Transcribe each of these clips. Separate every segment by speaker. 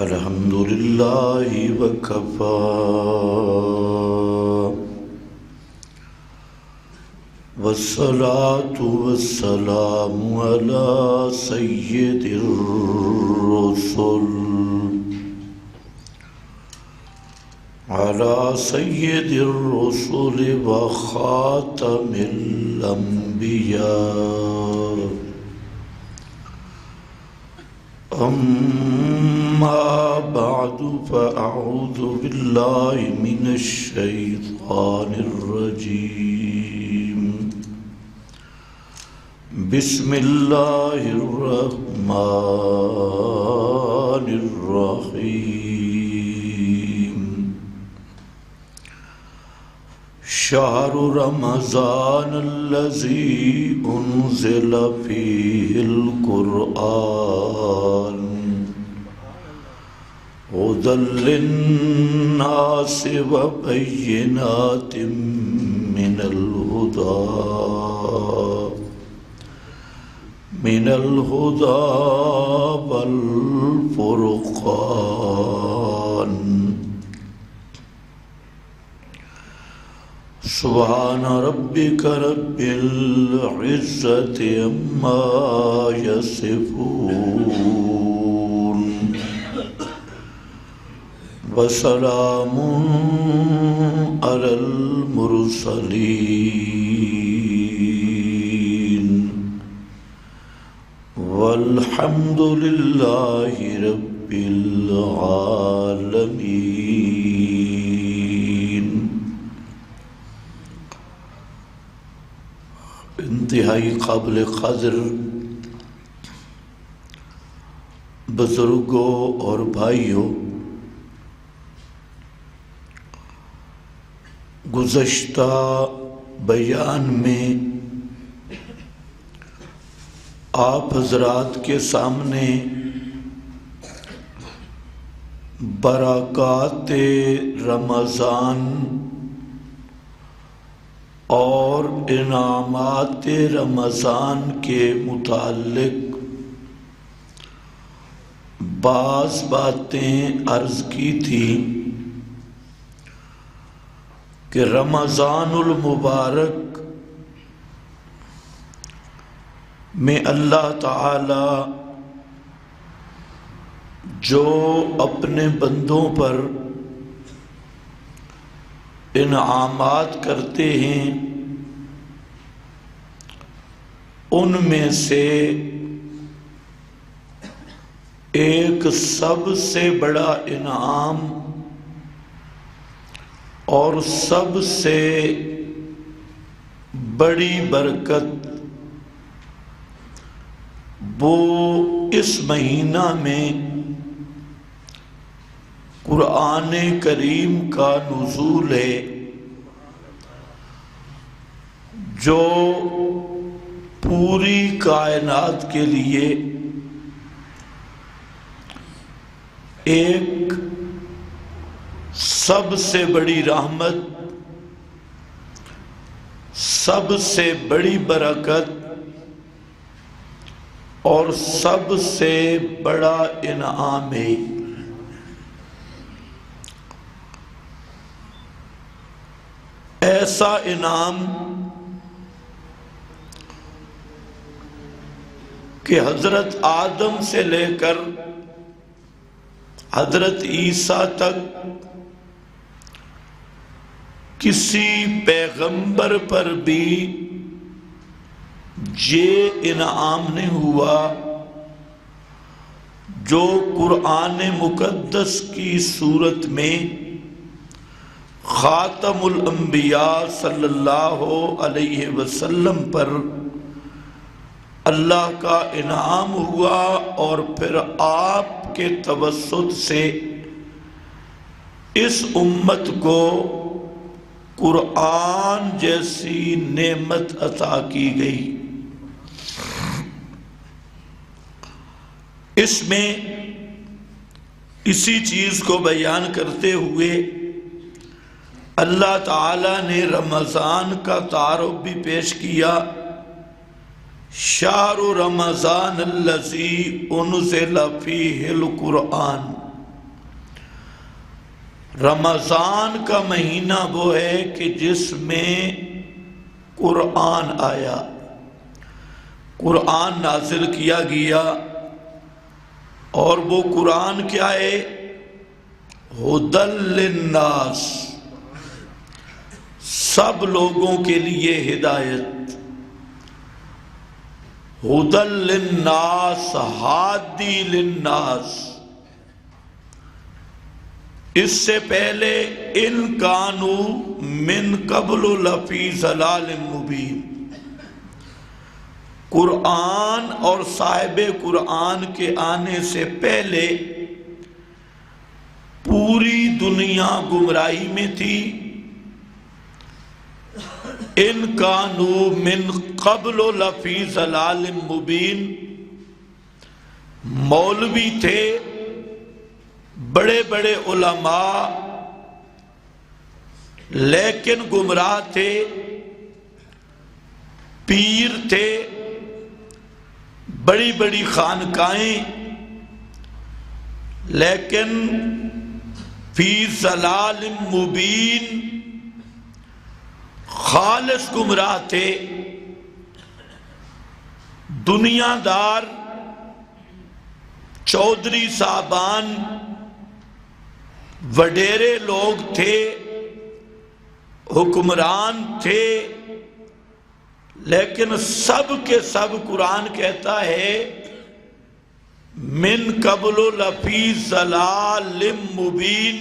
Speaker 1: الحمد لله وكفى والصلاة والسلام على سيد الرسل وخاتم الأنبياء. أما بعد فأعوذ بالله من الشيطان الرجيم. بسم الله الرحمن الرحيم. شهر رمضان الذي أنزل فيه القرآن هدى للناس وبينات من الهدى والفرقان. سبحان ربك رب العزة عما يصفون وسلام على المرسلين والحمد لله رب العالمين. انتہائی قابل قدر بزرگوں اور بھائیوں، گزشتہ بیان میں آپ حضرات کے سامنے برکات رمضان اور انعامات رمضان کے متعلق بعض باتیں عرض کی تھی کہ رمضان المبارک میں اللہ تعالی جو اپنے بندوں پر انعامات کرتے ہیں، ان میں سے ایک سب سے بڑا انعام اور سب سے بڑی برکت وہ اس مہینہ میں قرآن کریم کا نزول ہے، جو پوری کائنات کے لیے ایک سب سے بڑی رحمت، سب سے بڑی برکت اور سب سے بڑا انعام ہے۔ ایسا انعام کہ حضرت آدم سے لے کر حضرت عیسیٰ تک کسی پیغمبر پر بھی یہ انعام نہیں ہوا جو قرآن مقدس کی صورت میں خاتم الانبیاء صلی اللہ علیہ وسلم پر اللہ کا انعام ہوا، اور پھر آپ کے توسط سے اس امت کو قرآن جیسی نعمت عطا کی گئی۔ اس میں اسی چیز کو بیان کرتے ہوئے اللہ تعالیٰ نے رمضان کا تعارف بھی پیش کیا، شہر رمضان الذی انزل فیہ القرآن، رمضان کا مہینہ وہ ہے کہ جس میں قرآن آیا، قرآن نازل کیا گیا، اور وہ قرآن کیا ہے؟ ہدی للناس، سب لوگوں کے لیے ہدایت۔ ہدی للناس، ہادی للناس۔ اس سے پہلے ان کانوا من قبل لفی ضلال مبین، قرآن اور صاحب قرآن کے آنے سے پہلے پوری دنیا گمراہی میں تھی۔ ان کانوا من قبل لفی ضلال مبین، مولوی تھے، بڑے بڑے علماء، لیکن گمراہ تھے، پیر تھے، بڑی بڑی خانقاہیں، لیکن فی ضلال مبین، خالص گمراہ تھے۔ دنیا دار، چودھری صاحبان، وڈیرے لوگ تھے، حکمران تھے، لیکن سب کے سب قرآن کہتا ہے من قبل لفی ضلال مبین،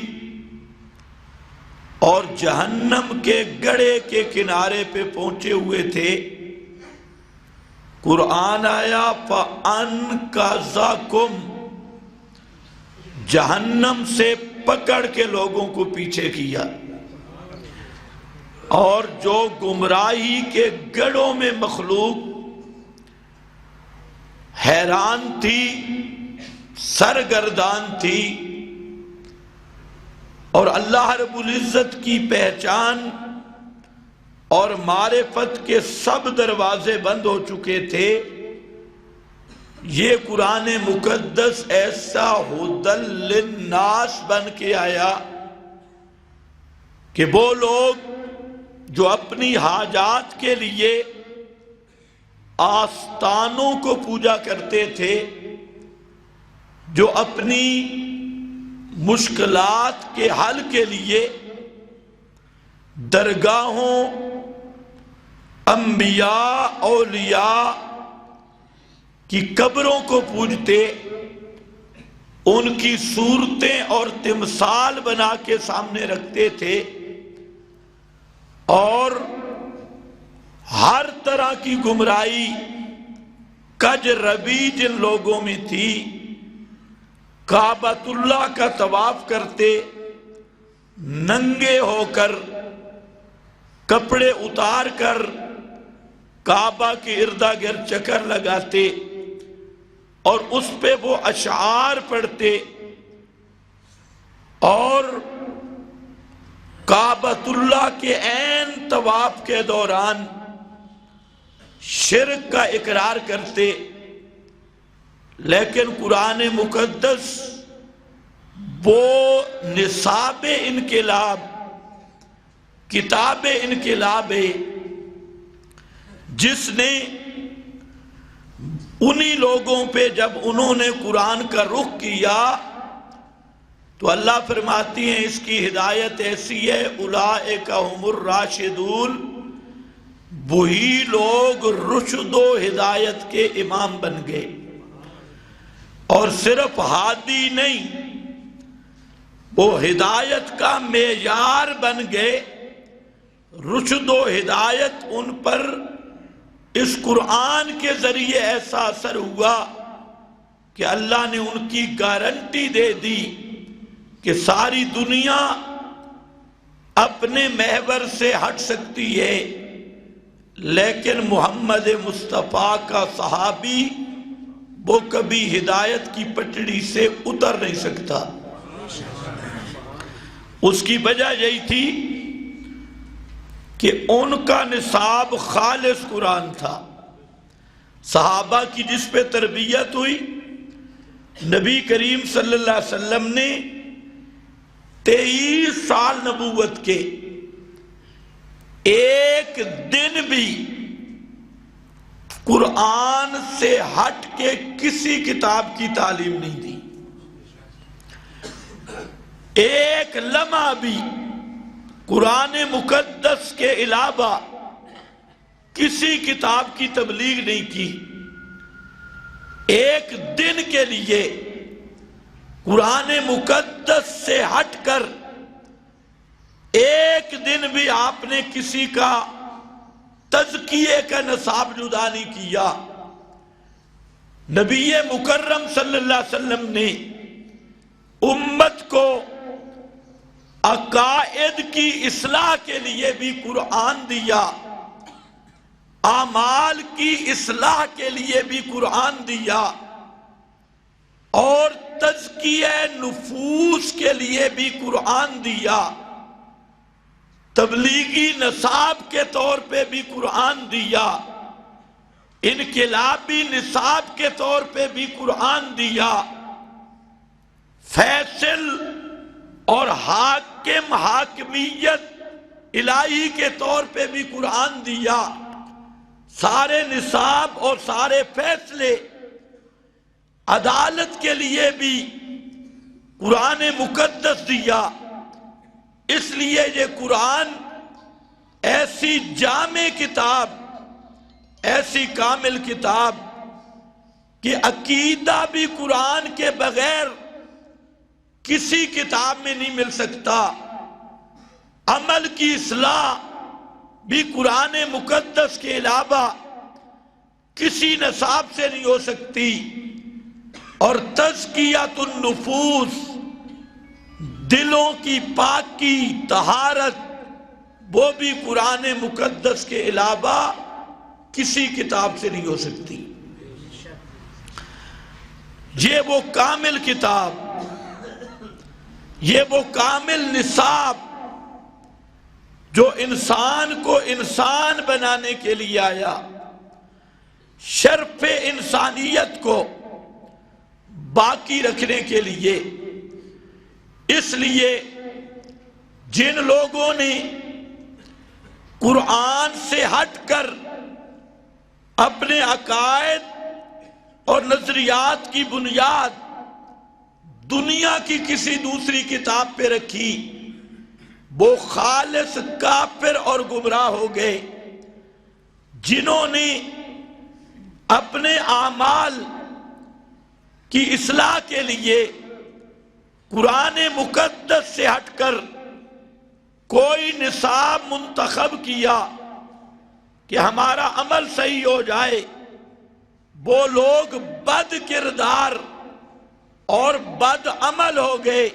Speaker 1: اور جہنم کے گڑھے کے کنارے پہ پہنچے ہوئے تھے۔ قرآن آیا فَأَنْقَذَكُمْ، جہنم سے پکڑ کے لوگوں کو پیچھے کیا، اور جو گمراہی کے گڑھوں میں مخلوق حیران تھی، سرگردان تھی، اور اللہ رب العزت کی پہچان اور معرفت کے سب دروازے بند ہو چکے تھے، یہ قرآن مقدس ایسا ہدی للناس بن کے آیا کہ وہ لوگ جو اپنی حاجات کے لیے آستانوں کو پوجا کرتے تھے، جو اپنی مشکلات کے حل کے لیے درگاہوں، انبیاء، اولیاء کی قبروں کو پوجتے، ان کی صورتیں اور تمثال بنا کے سامنے رکھتے تھے، اور ہر طرح کی گمراہی کج ربی جن لوگوں میں تھی، کعبۃ اللہ کا طواف کرتے، ننگے ہو کر، کپڑے اتار کر کعبہ کے اردا گرد چکر لگاتے، اور اس پہ وہ اشعار پڑھتے، اور کعبۃ اللہ کے عین طواف کے دوران شرک کا اقرار کرتے۔ لیکن قرآن مقدس وہ نصاب انقلاب، کتاب انقلاب ہے، جس نے انہی لوگوں پہ جب انہوں نے قرآن کا رخ کیا تو اللہ فرماتی ہیں اس کی ہدایت ایسی ہے، اولئک ھم الراشدون، وہی لوگ رشد و ہدایت کے امام بن گئے، اور صرف ہادی نہیں، وہ ہدایت کا معیار بن گئے۔ رشد و ہدایت ان پر اس قرآن کے ذریعے ایسا اثر ہوا کہ اللہ نے ان کی گارنٹی دے دی کہ ساری دنیا اپنے محور سے ہٹ سکتی ہے، لیکن محمد مصطفیٰ کا صحابی وہ کبھی ہدایت کی پٹڑی سے اتر نہیں سکتا۔ اس کی وجہ یہی تھی کہ ان کا نصاب خالص قرآن تھا۔ صحابہ کی جس پہ تربیت ہوئی، نبی کریم صلی اللہ علیہ وسلم نے 23 سال نبوت کے ایک دن بھی قرآن سے ہٹ کے کسی کتاب کی تعلیم نہیں دی، ایک لمحہ بھی قرآن مقدس کے علاوہ کسی کتاب کی تبلیغ نہیں کی، ایک دن کے لیے قرآن مقدس سے ہٹ کر ایک دن بھی آپ نے کسی کا تزکیے کا نصاب جدا نہیں کیا۔ نبی مکرم صلی اللہ علیہ وسلم نے امت کو عقائد کی اصلاح کے لیے بھی قرآن دیا، اعمال کی اصلاح کے لیے بھی قرآن دیا، اور تزکیہ نفوس کے لیے بھی قرآن دیا، تبلیغی نصاب کے طور پہ بھی قرآن دیا، انقلابی نصاب کے طور پہ بھی قرآن دیا، فیصل اور حاکم حاکمیت الہی کے طور پہ بھی قرآن دیا، سارے نصاب اور سارے فیصلے عدالت کے لیے بھی قرآن مقدس دیا۔ اس لیے یہ قرآن ایسی جامع کتاب، ایسی کامل کتاب کہ عقیدہ بھی قرآن کے بغیر کسی کتاب میں نہیں مل سکتا، عمل کی اصلاح بھی قرآن مقدس کے علاوہ کسی نصاب سے نہیں ہو سکتی، اور تزکیۃ النفوس، دلوں کی پاکی طہارت، وہ بھی قرآن مقدس کے علاوہ کسی کتاب سے نہیں ہو سکتی۔ یہ وہ کامل کتاب، یہ وہ کامل نصاب جو انسان کو انسان بنانے کے لیے آیا، شرف انسانیت کو باقی رکھنے کے لیے۔ اس لیے جن لوگوں نے قرآن سے ہٹ کر اپنے عقائد اور نظریات کی بنیاد دنیا کی کسی دوسری کتاب پہ رکھی، وہ خالص کافر اور گمراہ ہو گئے۔ جنہوں نے اپنے اعمال کی اصلاح کے لیے قرآن مقدس سے ہٹ کر کوئی نصاب منتخب کیا کہ ہمارا عمل صحیح ہو جائے، وہ لوگ بد کردار اور بد عمل ہو گئے۔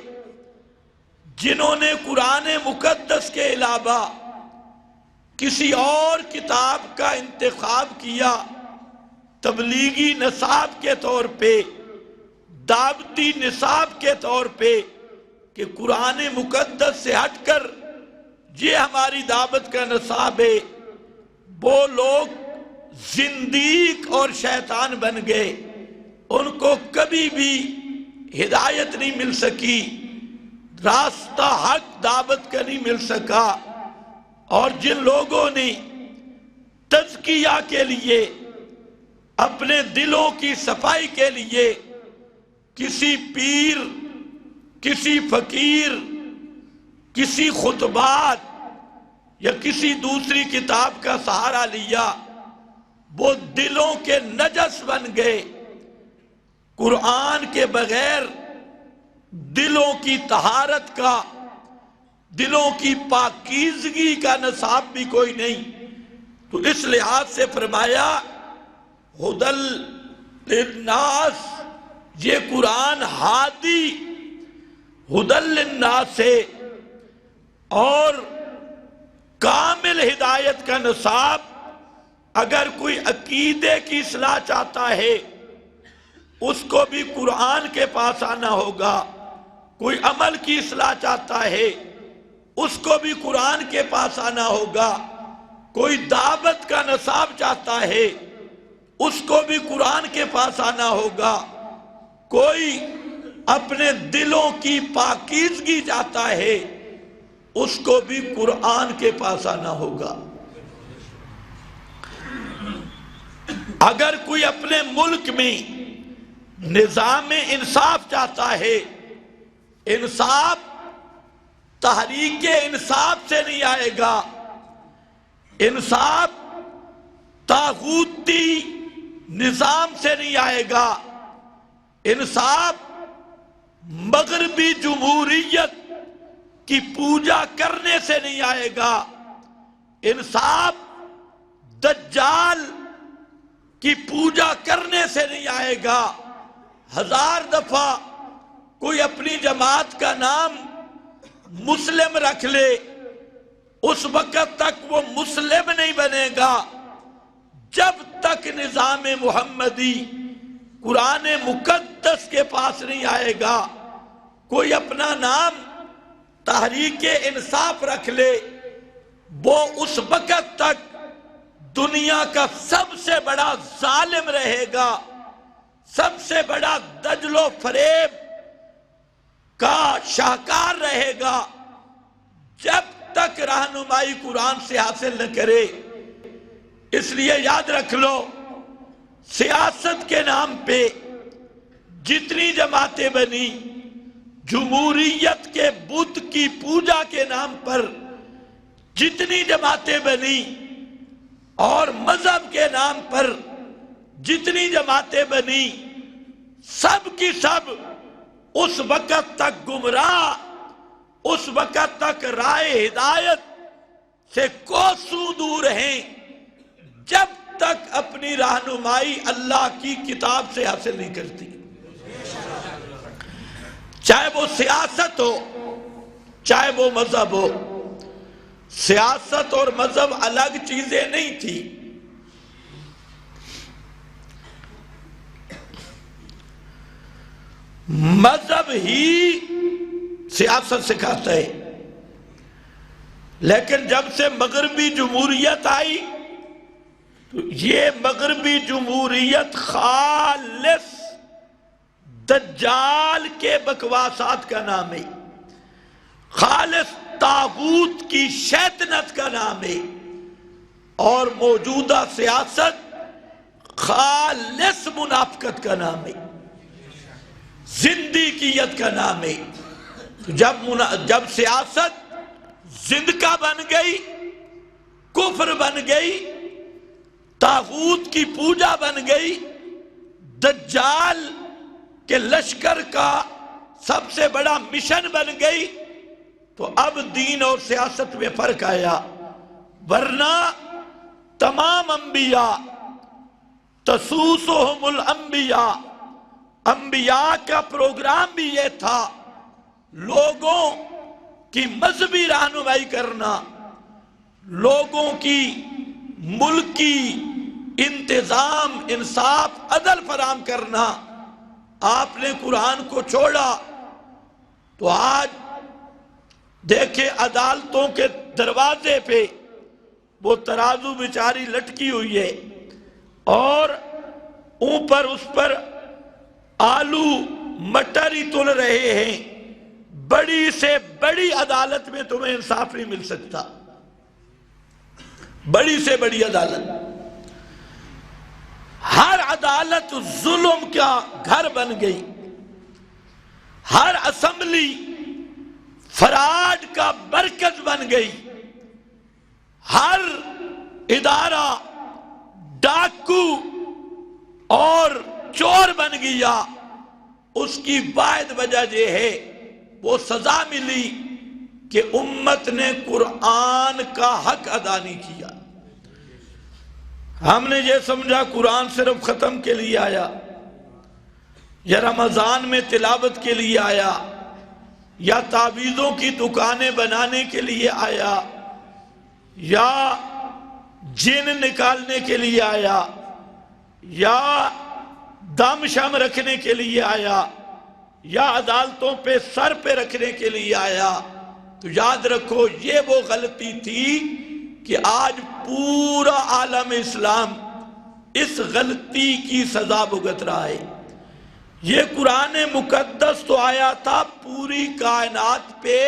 Speaker 1: جنہوں نے قرآن مقدس کے علاوہ کسی اور کتاب کا انتخاب کیا، تبلیغی نصاب کے طور پہ، دعوتی نصاب کے طور پہ، کہ قرآن مقدس سے ہٹ کر یہ ہماری دعوت کا نصاب ہے، وہ لوگ زندیق اور شیطان بن گئے، ان کو کبھی بھی ہدایت نہیں مل سکی، راستہ حق دعوت کا نہیں مل سکا۔ اور جن لوگوں نے تزکیہ کے لیے، اپنے دلوں کی صفائی کے لیے کسی پیر، کسی فقیر، کسی خطبات یا کسی دوسری کتاب کا سہارا لیا، وہ دلوں کے نجس بن گئے۔ قرآن کے بغیر دلوں کی طہارت کا، دلوں کی پاکیزگی کا نصاب بھی کوئی نہیں۔ تو اس لحاظ سے فرمایا ہدی للناس، یہ قرآن ہادی ہدی للناس ہے، اور کامل ہدایت کا نصاب۔ اگر کوئی عقیدے کی اصلاح چاہتا ہے اس کو بھی قرآن کے پاس آنا ہوگا، کوئی عمل کی اصلاح چاہتا ہے اس کو بھی قرآن کے پاس آنا ہوگا، کوئی دعوت کا نصاب چاہتا ہے اس کو بھی قرآن کے پاس آنا ہوگا، کوئی اپنے دلوں کی پاکیزگی چاہتا ہے اس کو بھی قرآن کے پاس آنا ہوگا۔ اگر کوئی اپنے ملک میں نظام انصاف چاہتا ہے، انصاف تحریک انصاف سے نہیں آئے گا، انصاف طاغوتی نظام سے نہیں آئے گا، انصاف مغربی جمہوریت کی پوجا کرنے سے نہیں آئے گا، انصاف دجال کی پوجا کرنے سے نہیں آئے گا۔ 1000 دفعہ کوئی اپنی جماعت کا نام مسلم رکھ لے، اس وقت تک وہ مسلم نہیں بنے گا جب تک نظام محمدی قرآن مقدس کے پاس نہیں آئے گا۔ کوئی اپنا نام تحریک انصاف رکھ لے، وہ اس وقت تک دنیا کا سب سے بڑا ظالم رہے گا، سب سے بڑا دجل و فریب کا شاہکار رہے گا، جب تک رہنمائی قرآن سے حاصل نہ کرے۔ اس لیے یاد رکھ لو، سیاست کے نام پہ جتنی جماعتیں بنی، جمہوریت کے بت کی پوجا کے نام پر جتنی جماعتیں بنی، اور مذہب کے نام پر جتنی جماعتیں بنی، سب کی سب اس وقت تک گمراہ، اس وقت تک راہ ہدایت سے کوسوں دور ہیں جب تک اپنی رہنمائی اللہ کی کتاب سے حاصل نہیں کرتی۔ چاہے وہ سیاست ہو، چاہے وہ مذہب ہو۔ سیاست اور مذہب الگ چیزیں نہیں تھی۔ مذہب ہی سیاست سکھاتا ہے، لیکن جب سے مغربی جمہوریت آئی تو یہ مغربی جمہوریت خالص دجال کے بکواسات کا نام ہے، خالص طاغوت کی شیطنت کا نام ہے، اور موجودہ سیاست خالص منافقت کا نام ہے، زندیقیت کا نام ہے۔ جب سیاست زندگا بن گئی، کفر بن گئی، طاغوت کی پوجا بن گئی، دجال کے لشکر کا سب سے بڑا مشن بن گئی، تو اب دین اور سیاست میں فرق آیا۔ ورنہ تمام انبیاء تسوسہم الانبیاء، انبیاء کا پروگرام بھی یہ تھا، لوگوں کی مذہبی رہنمائی کرنا، لوگوں کی ملکی انتظام، انصاف، عدل فراہم کرنا۔ آپ نے قرآن کو چھوڑا تو آج دیکھیں عدالتوں کے دروازے پہ وہ ترازو بیچاری لٹکی ہوئی ہے، اور اوپر اس پر آلو مٹر ہی تل رہے ہیں۔ بڑی سے بڑی عدالت میں تمہیں انصاف نہیں مل سکتا، بڑی سے بڑی عدالت، ہر عدالت ظلم کا گھر بن گئی، ہر اسمبلی فراڈ کا مرکز بن گئی، ہر ادارہ ڈاکو اور چور بن گیا۔ اس کی واحد وجہ یہ ہے وہ سزا ملی کہ امت نے قرآن کا حق ادا نہیں کیا۔ ہم نے یہ سمجھا قرآن صرف ختم کے لیے آیا، یا رمضان میں تلاوت کے لیے آیا، یا تعویذوں کی دکانیں بنانے کے لیے آیا، یا جن نکالنے کے لیے آیا، یا دم شم رکھنے کے لیے آیا، یا عدالتوں پہ سر پہ رکھنے کے لیے آیا۔ تو یاد رکھو یہ وہ غلطی تھی کہ آج پورا عالم اسلام اس غلطی کی سزا بھگت رہا ہے۔ یہ قرآن مقدس تو آیا تھا پوری کائنات پہ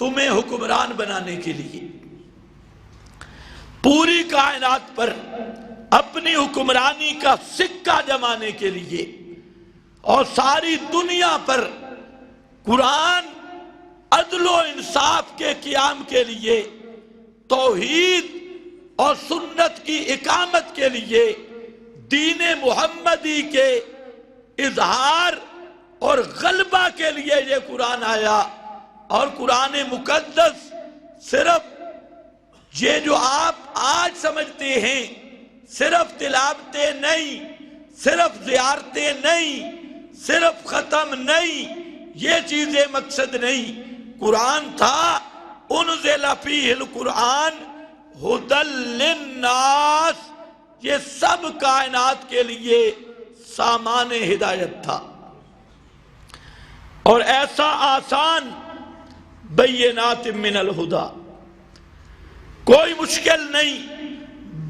Speaker 1: تمہیں حکمران بنانے کے لیے، پوری کائنات پر اپنی حکمرانی کا سکہ جمانے کے لیے، اور ساری دنیا پر قرآن عدل و انصاف کے قیام کے لیے، توحید اور سنت کی اقامت کے لیے، دین محمدی کے اظہار اور غلبہ کے لیے یہ قرآن آیا۔ اور قرآن مقدس صرف یہ جو آپ آج سمجھتے ہیں، صرف تلاوتیں نہیں، صرف زیارتیں نہیں، صرف ختم نہیں، یہ چیزیں مقصد نہیں۔ قرآن تھا انزل فیہ القرآن ھدی للناس، یہ سب کائنات کے لیے سامان ہدایت تھا، اور ایسا آسان، بینات من الہدا، کوئی مشکل نہیں،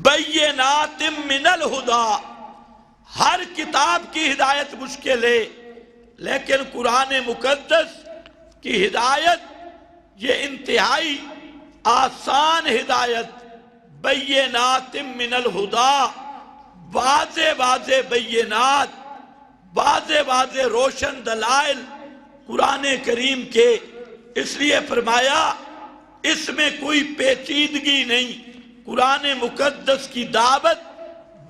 Speaker 1: بینات من الہدا۔ ہر کتاب کی ہدایت مشکل ہے، لیکن قرآن مقدس کی ہدایت یہ انتہائی آسان ہدایت، بینات من الہدا، واضح واضح بینات، واضح واضح روشن دلائل قرآن کریم کے۔ اس لیے فرمایا اس میں کوئی پیچیدگی نہیں، قرآن مقدس کی دعوت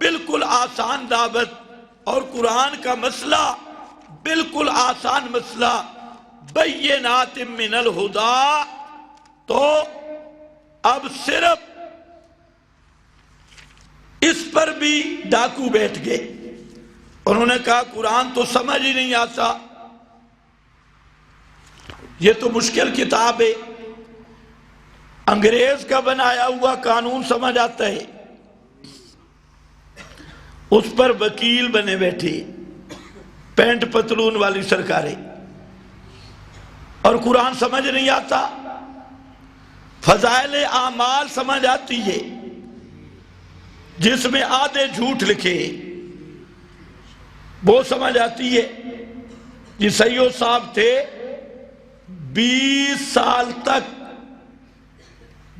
Speaker 1: بالکل آسان دعوت، اور قرآن کا مسئلہ بالکل آسان مسئلہ، بینات من الہدا۔ تو اب صرف اس پر بھی ڈاکو بیٹھ گئے، انہوں نے کہا قرآن تو سمجھ ہی نہیں آتا، یہ تو مشکل کتاب ہے، انگریز کا بنایا ہوا قانون سمجھ آتا ہے، اس پر وکیل بنے بیٹھے، پینٹ پتلون والی سرکاریں، اور قرآن سمجھ نہیں آتا۔ فضائل اعمال سمجھ آتی ہے، جس میں آدھے جھوٹ لکھے، وہ سمجھ آتی ہے۔ جی سید صاحب تھے 20 سال تک،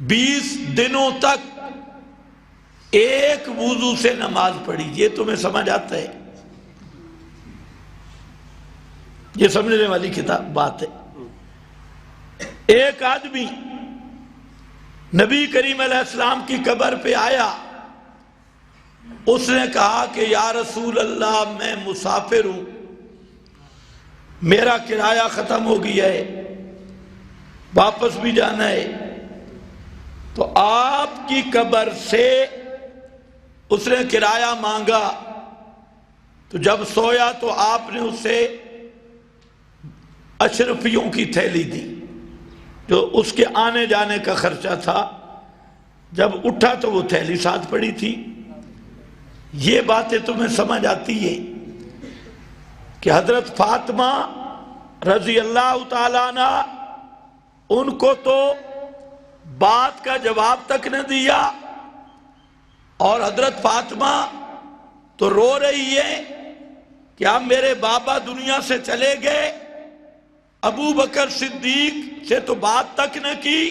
Speaker 1: 20 دنوں تک ایک وضو سے نماز پڑھی، یہ تمہیں سمجھ آتا ہے؟ یہ سمجھنے والی کتاب بات ہے۔ ایک آدمی نبی کریم علیہ السلام کی قبر پہ آیا، اس نے کہا کہ یا رسول اللہ میں مسافر ہوں، میرا کرایہ ختم ہو گیا ہے، واپس بھی جانا ہے، تو آپ کی قبر سے اس نے کرایہ مانگا، تو جب سویا تو آپ نے اسے اشرفیوں کی تھیلی دی جو اس کے آنے جانے کا خرچہ تھا، جب اٹھا تو وہ تھیلی ساتھ پڑی تھی۔ یہ باتیں تمہیں سمجھ آتی ہے کہ حضرت فاطمہ رضی اللہ تعالیٰ عنہ، ان کو تو بات کا جواب تک نہ دیا، اور حضرت فاطمہ تو رو رہی ہے کہ اب میرے بابا دنیا سے چلے گئے، ابو بکر صدیق سے تو بات تک نہ کی،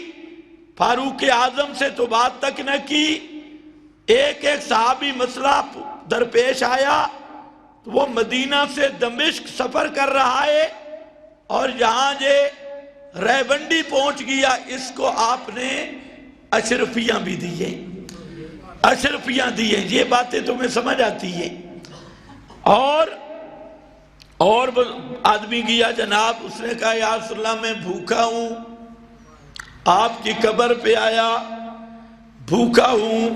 Speaker 1: فاروق اعظم سے تو بات تک نہ کی، ایک ایک صحابی مسئلہ درپیش آیا تو وہ مدینہ سے دمشق سفر کر رہا ہے، اور جہاں یہ ریونڈی پہنچ گیا، اس کو آپ نے اشرفیاں بھی دیے، اشرفیاں دیے۔ یہ باتیں تمہیں سمجھ آتی ہے؟ اور آدمی گیا جناب، اس نے کہا یا رسول اللہ میں بھوکا ہوں، آپ کی قبر پہ آیا، بھوکا ہوں،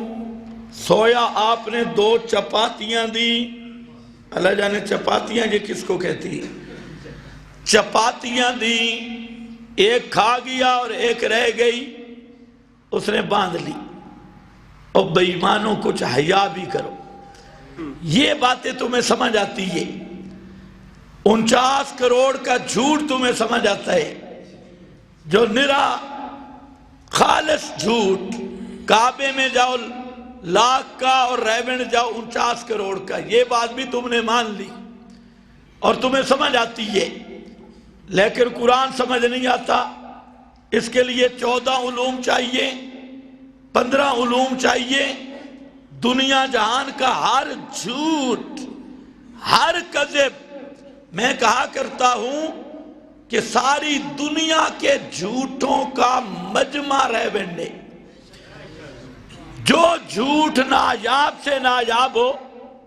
Speaker 1: سویا، آپ نے 2 چپاتیاں دی، اللہ جانے چپاتیاں یہ کس کو کہتی ہے، چپاتیاں دی، ایک کھا گیا اور ایک رہ گئی، اس نے باندھ لی۔ اور بے ایمانوں کچھ حیا بھی کرو، یہ باتیں تمہیں سمجھ آتی ہے؟ 49 کروڑ کا جھوٹ تمہیں سمجھ آتا ہے؟ جو نرا خالص جھوٹ، کعبے میں جاؤ لاکھ کا اور ریونڈ جاؤ 49 کروڑ کا، یہ بات بھی تم نے مان لی۔ اور تمہیں سمجھ آتی ہے، لیکن قرآن سمجھ نہیں آتا۔ اس کے لیے 14 علوم چاہیے، 15 علوم چاہیے۔ دنیا جہان کا ہر جھوٹ، ہر کذب، میں کہا کرتا ہوں کہ ساری دنیا کے جھوٹوں کا مجمع ریونڈ ہے۔ جو جھوٹ نایاب سے نایاب ہو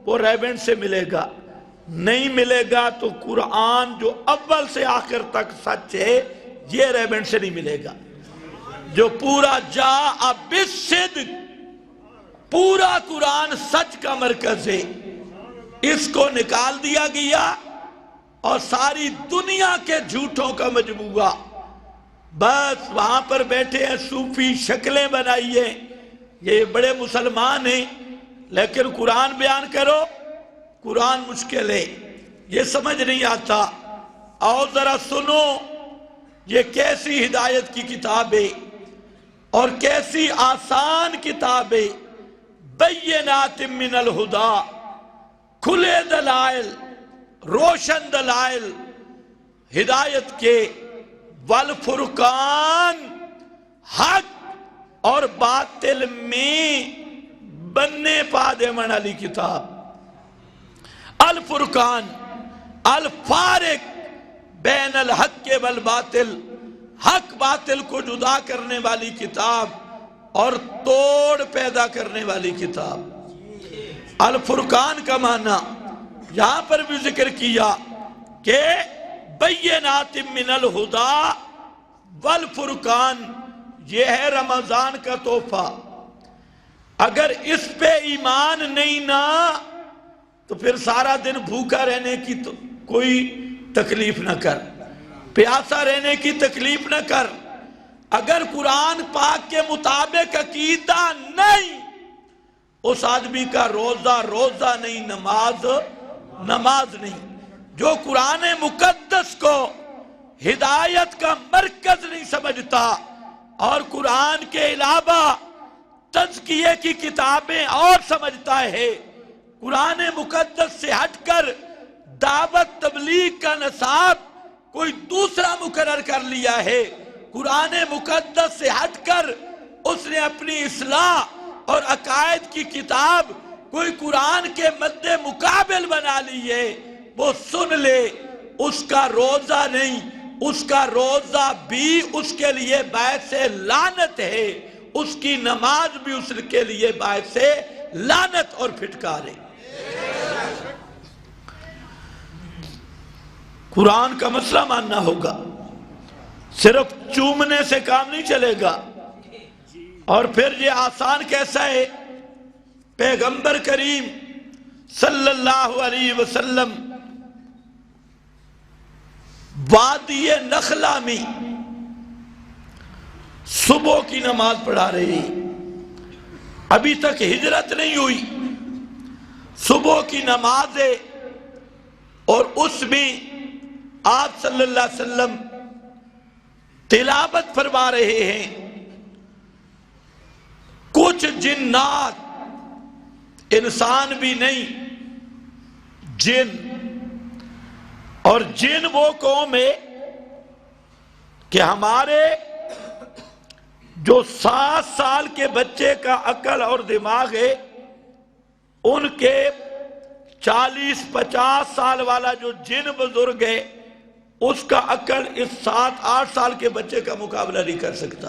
Speaker 1: وہ ریونڈ سے ملے گا، نہیں ملے گا تو قرآن جو اول سے آخر تک سچ ہے یہ ریونڈ سے نہیں ملے گا۔ جو پورا جاء بالصدق، پورا قرآن سچ کا مرکز ہے، اس کو نکال دیا گیا اور ساری دنیا کے جھوٹوں کا مجموعہ، بس وہاں پر بیٹھے ہیں صوفی، شکلیں بنائیے، یہ بڑے مسلمان ہیں، لیکن قرآن بیان کرو، قرآن مشکل ہے، یہ سمجھ نہیں آتا۔ اور ذرا سنو یہ کیسی ہدایت کی کتاب ہے اور کیسی آسان کتاب ہے۔ بینات من الہدا، کھلے دلائل، روشن دلائل ہدایت کے، والفرقان، حق اور باطل میں بننے پا دے من علی کتاب۔ الفرقان، الفارق بین الحق والباطل، حق باطل کو جدا کرنے والی کتاب اور توڑ پیدا کرنے والی کتاب۔ الفرقان کا معنی یہاں پر بھی ذکر کیا کہ بینات من الہدا والفرقان، یہ ہے رمضان کا تحفہ۔ اگر اس پہ ایمان نہیں نا تو پھر سارا دن بھوکا رہنے کی تو کوئی تکلیف نہ کر، پیاسا رہنے کی تکلیف نہ کر۔ اگر قرآن پاک کے مطابق عقیدہ نہیں، اس آدمی کا روزہ روزہ نہیں، نماز نماز نہیں۔ جو قرآن مقدس کو ہدایت کا مرکز نہیں سمجھتا اور قرآن کے علاوہ تزکیے کی کتابیں اور سمجھتا ہے، قرآن مقدس سے ہٹ کر دعوت تبلیغ کا نصاب کوئی دوسرا مقرر کر لیا ہے، قرآن مقدس سے ہٹ کر اس نے اپنی اصلاح اور عقائد کی کتاب کوئی قرآن کے مد مقابل بنا لی ہے، وہ سن لے، اس کا روزہ نہیں، اس کا روزہ بھی اس کے لیے باعث لعنت ہے، اس کی نماز بھی اس کے لیے باعث لعنت اور پھٹکار ہے۔ قرآن کا مسئلہ ماننا ہوگا، صرف چومنے سے کام نہیں چلے گا۔ اور پھر یہ آسان کیسا ہے؟ پیغمبر کریم صلی اللہ علیہ وسلم وادی نخلا میں صبح کی نماز پڑھا رہے ہیں، ابھی تک ہجرت نہیں ہوئی، صبح کی نماز ہے اور اس میں آپ صلی اللہ علیہ وسلم تلاوت فرما رہے ہیں۔ کچھ جنات، انسان بھی نہیں، جن، اور جن وہ قوم ہے کہ ہمارے جو 7 سال کے بچے کا عقل اور دماغ ہے، ان کے 40-50 سال والا جو جن بزرگ ہے، اس کا عقل اس 7-8 سال کے بچے کا مقابلہ نہیں کر سکتا۔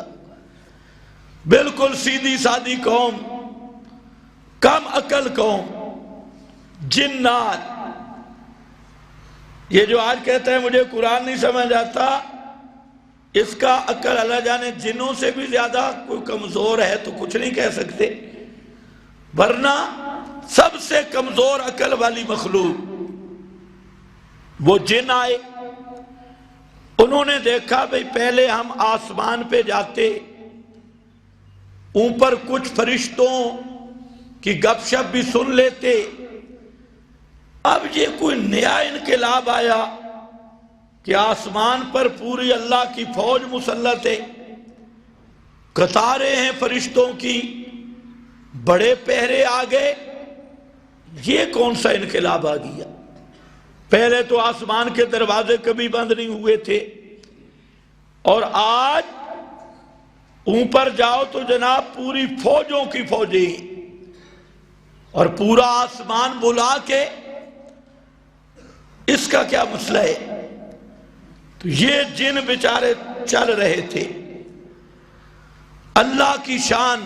Speaker 1: بالکل سیدھی سادی قوم، کم عقل قوم، جنات۔ یہ جو آج کہتا ہے مجھے قرآن نہیں سمجھ آتا، اس کا عقل اللہ جانے جنوں سے بھی زیادہ کوئی کمزور ہے تو کچھ نہیں کہہ سکتے، ورنہ سب سے کمزور عقل والی مخلوق وہ جن آئے۔ انہوں نے دیکھا بھئی پہلے ہم آسمان پہ جاتے، اوپر کچھ فرشتوں کی گپ شپ بھی سن لیتے، اب یہ کوئی نیا انقلاب آیا کہ آسمان پر پوری اللہ کی فوج مسلط ہے، قطاریں ہیں فرشتوں کی، بڑے پہرے آ گئے، یہ کون سا انقلاب آ گیا؟ پہلے تو آسمان کے دروازے کبھی بند نہیں ہوئے تھے، اور آج اوپر جاؤ تو جناب پوری فوجوں کی فوجیں، اور پورا آسمان بلا کے اس کا کیا مسئلہ ہے؟ تو یہ جن بیچارے چل رہے تھے، اللہ کی شان،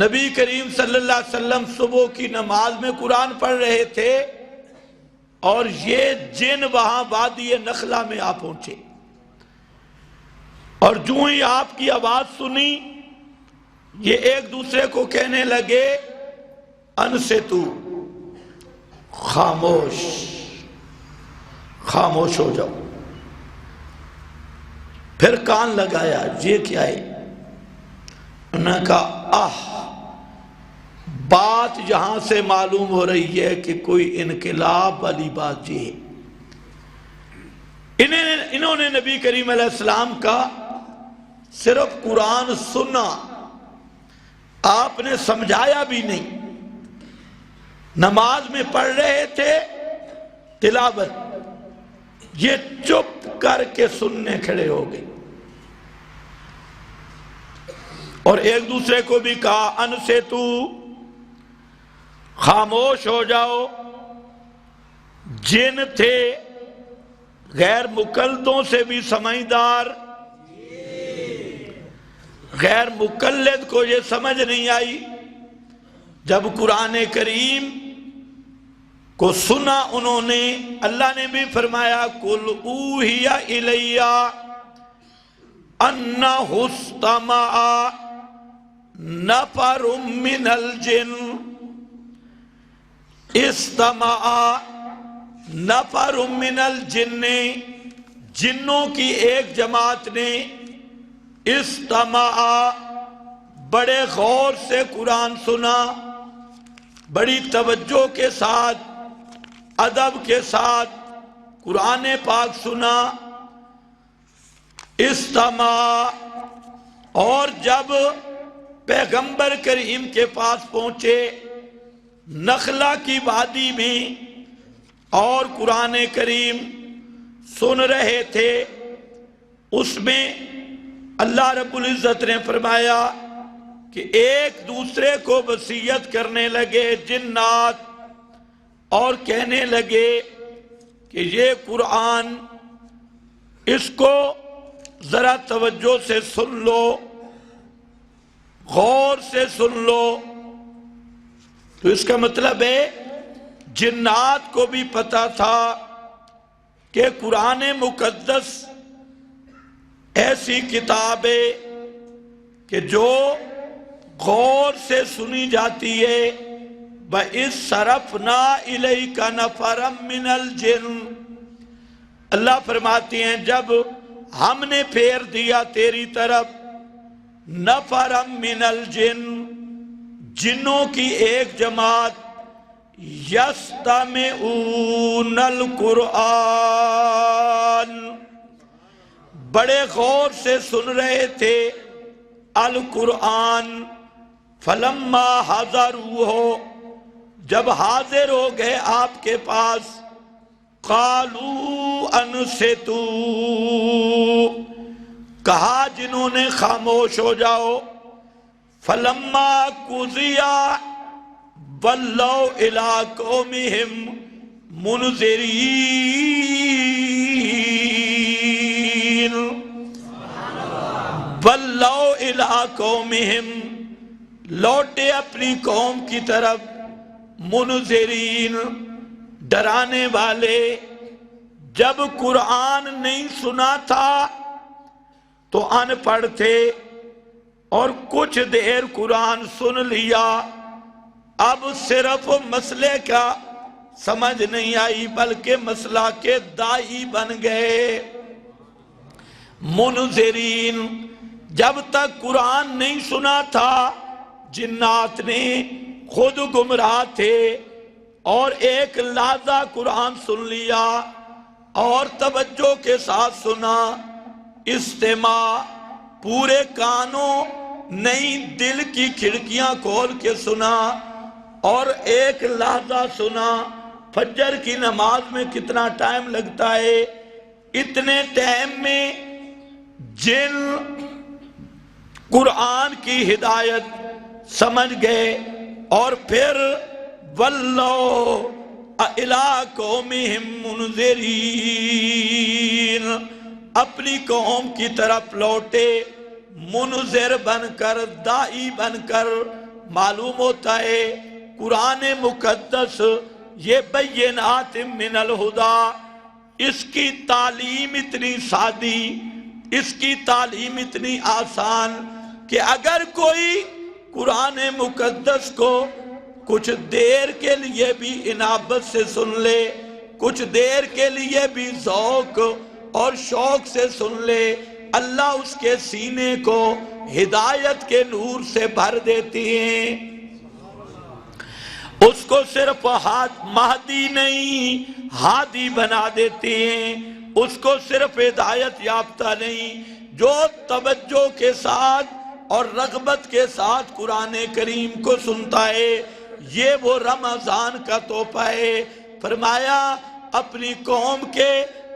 Speaker 1: نبی کریم صلی اللہ علیہ وسلم صبح کی نماز میں قرآن پڑھ رہے تھے، اور یہ جن وہاں وادی نخلا میں آ پہنچے، اور جو ہی آپ کی آواز سنی یہ ایک دوسرے کو کہنے لگے انصتو، خاموش خاموش ہو جاؤ۔ پھر کان لگایا، یہ کیا ہے؟ انہوں نے کہا بات یہاں سے معلوم ہو رہی ہے کہ کوئی انقلاب والی بات یہ ہے۔ انہوں نے نبی کریم علیہ السلام کا صرف قرآن سنا، آپ نے سمجھایا بھی نہیں، نماز میں پڑھ رہے تھے تلاوت، یہ چپ کر کے سننے کھڑے ہو گئے، اور ایک دوسرے کو بھی کہا انصتو، خاموش ہو جاؤ۔ جن تھے غیر مقلدوں سے بھی سمجھدار، غیر مقلد کو یہ سمجھ نہیں آئی، جب قرآن کریم کو سنا انہوں نے، اللہ نے بھی فرمایا قُلْ أُوحِیَ إِلَيَّ أَنَّهُ اسْتَمَعَ نَفَرٌ مِّنَ الْجِنِّ، استمع نفر من الجن، جنوں کی ایک جماعت نے، استمع بڑے غور سے قرآن سنا، بڑی توجہ کے ساتھ، ادب کے ساتھ قرآن پاک سنا، استمع، اور جب پیغمبر کریم کے پاس پہنچے نخلا کی وادی میں اور قرآن کریم سن رہے تھے، اس میں اللہ رب العزت نے فرمایا کہ ایک دوسرے کو وصیت کرنے لگے جنات، اور کہنے لگے کہ یہ قرآن، اس کو ذرا توجہ سے سن لو، غور سے سن لو۔ تو اس کا مطلب ہے جنات کو بھی پتا تھا کہ قرآن مقدس ایسی کتاب ہے کہ جو غور سے سنی جاتی ہے۔ وَإِذْ صَرَفْنَا إِلَيْكَ نَفَرًا مِّنَ الْجِنِّ، اللہ فرماتی ہیں جب ہم نے پھیر دیا تیری طرف نَفَرًا مِّنَ الْجِنِّ، جنوں کی ایک جماعت، یستمعون القرآن، بڑے غور سے سن رہے تھے القرآن، فلما حضروہ، جب حاضر ہو گئے آپ کے پاس، قالوا انصتوا، کہا جنہوں نے خاموش ہو جاؤ، فلما قضی ولوا الی قومہم منذرین، ولوا الی قومہم، لوٹے اپنی قوم کی طرف، منذرین، ڈرانے والے۔ جب قرآن نہیں سنا تھا تو ان پڑھ تھے، اور کچھ دیر قرآن سن لیا، اب صرف مسئلے کا سمجھ نہیں آئی بلکہ مسئلہ کے دائی بن گئے۔ منذرین، جب تک قرآن نہیں سنا تھا جنات نے خود گمراہ تھے، اور ایک لحظہ قرآن سن لیا اور توجہ کے ساتھ سنا، استماع، پورے کانوں نہیں دل کی کھڑکیاں کھول کے سنا، اور ایک لحظہ سنا، فجر کی نماز میں کتنا ٹائم لگتا ہے، اتنے ٹائم میں جن قرآن کی ہدایت سمجھ گئے اور پھر وَلَّوْا إِلَىٰ قَوْمِهِمْ مُنذِرِينَ، اپنی قوم کی طرف لوٹے منذر بن کر، دائی بن کر۔ معلوم ہوتا ہے قرآن مقدس یہ بینات من الہدا، اس کی تعلیم اتنی سادی، اس کی تعلیم اتنی آسان کہ اگر کوئی قرآن مقدس کو کچھ دیر کے لیے بھی انابت سے سن لے، کچھ دیر کے لیے بھی ذوق اور شوق سے سن لے، اللہ اس کے سینے کو ہدایت کے نور سے بھر دیتی ہیں۔ اس کو صرف مہدی نہیں ہادی بنا دیتی ہیں، اس کو صرف ہدایت یافتہ نہیں، جو توجہ کے ساتھ اور رغبت کے ساتھ قرآن کریم کو سنتا ہے، یہ وہ رمضان کا تحفہ ہے۔ فرمایا اپنی قوم کے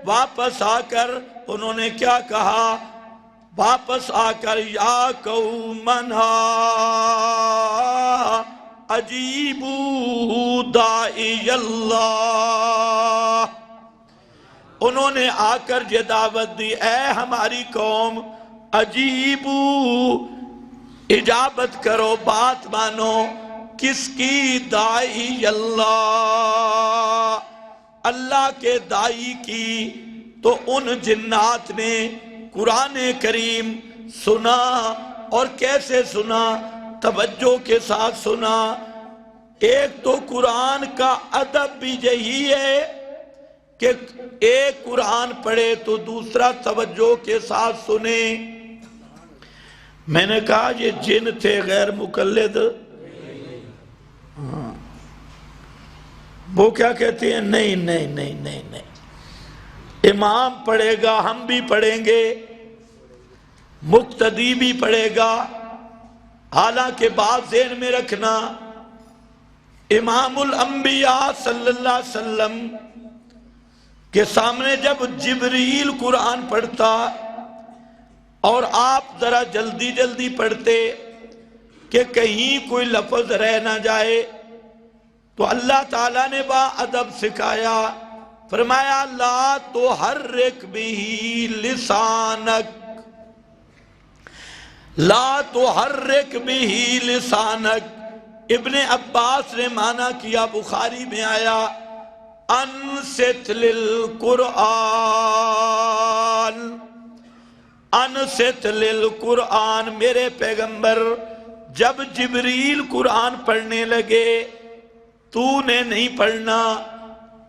Speaker 1: واپس آ کر انہوں نے کیا کہا؟ واپس آ کر یا قومنا اجیبوا داعی اللہ، انہوں نے آ کر یہ دعوت دی، اے ہماری قوم اجیبو، اجابت کرو، بات مانو، کس کی؟ داعی اللہ، اللہ کے دائی کی۔ تو ان جنات نے قرآن کریم سنا، اور کیسے سنا؟ توجہ کے ساتھ سنا۔ ایک تو قرآن کا ادب بھی یہی ہے کہ ایک قرآن پڑھے تو دوسرا توجہ کے ساتھ سنے۔ میں نے کہا یہ جن تھے غیر مقلد، وہ کیا کہتے ہیں؟ نہیں نہیں نہیں نہیں نہیں، امام پڑھے گا، ہم بھی پڑھیں گے، مقتدی بھی پڑھے گا۔ حالانکہ بات ذہن میں رکھنا، امام الانبیاء صلی اللہ علیہ وسلم کے سامنے جب جبریل قرآن پڑھتا اور آپ ذرا جلدی جلدی پڑھتے کہ کہیں کوئی لفظ رہ نہ جائے، تو اللہ تعالیٰ نے با ادب سکھایا، فرمایا لا تحرک بہ لسانک، لا تحرک بہ لسانک۔ ابن عباس نے معنی کیا، بخاری میں آیا انصت للقرآن، انصت للقرآن، میرے پیغمبر جب جبریل قرآن پڑھنے لگے تو نے نہیں پڑھنا،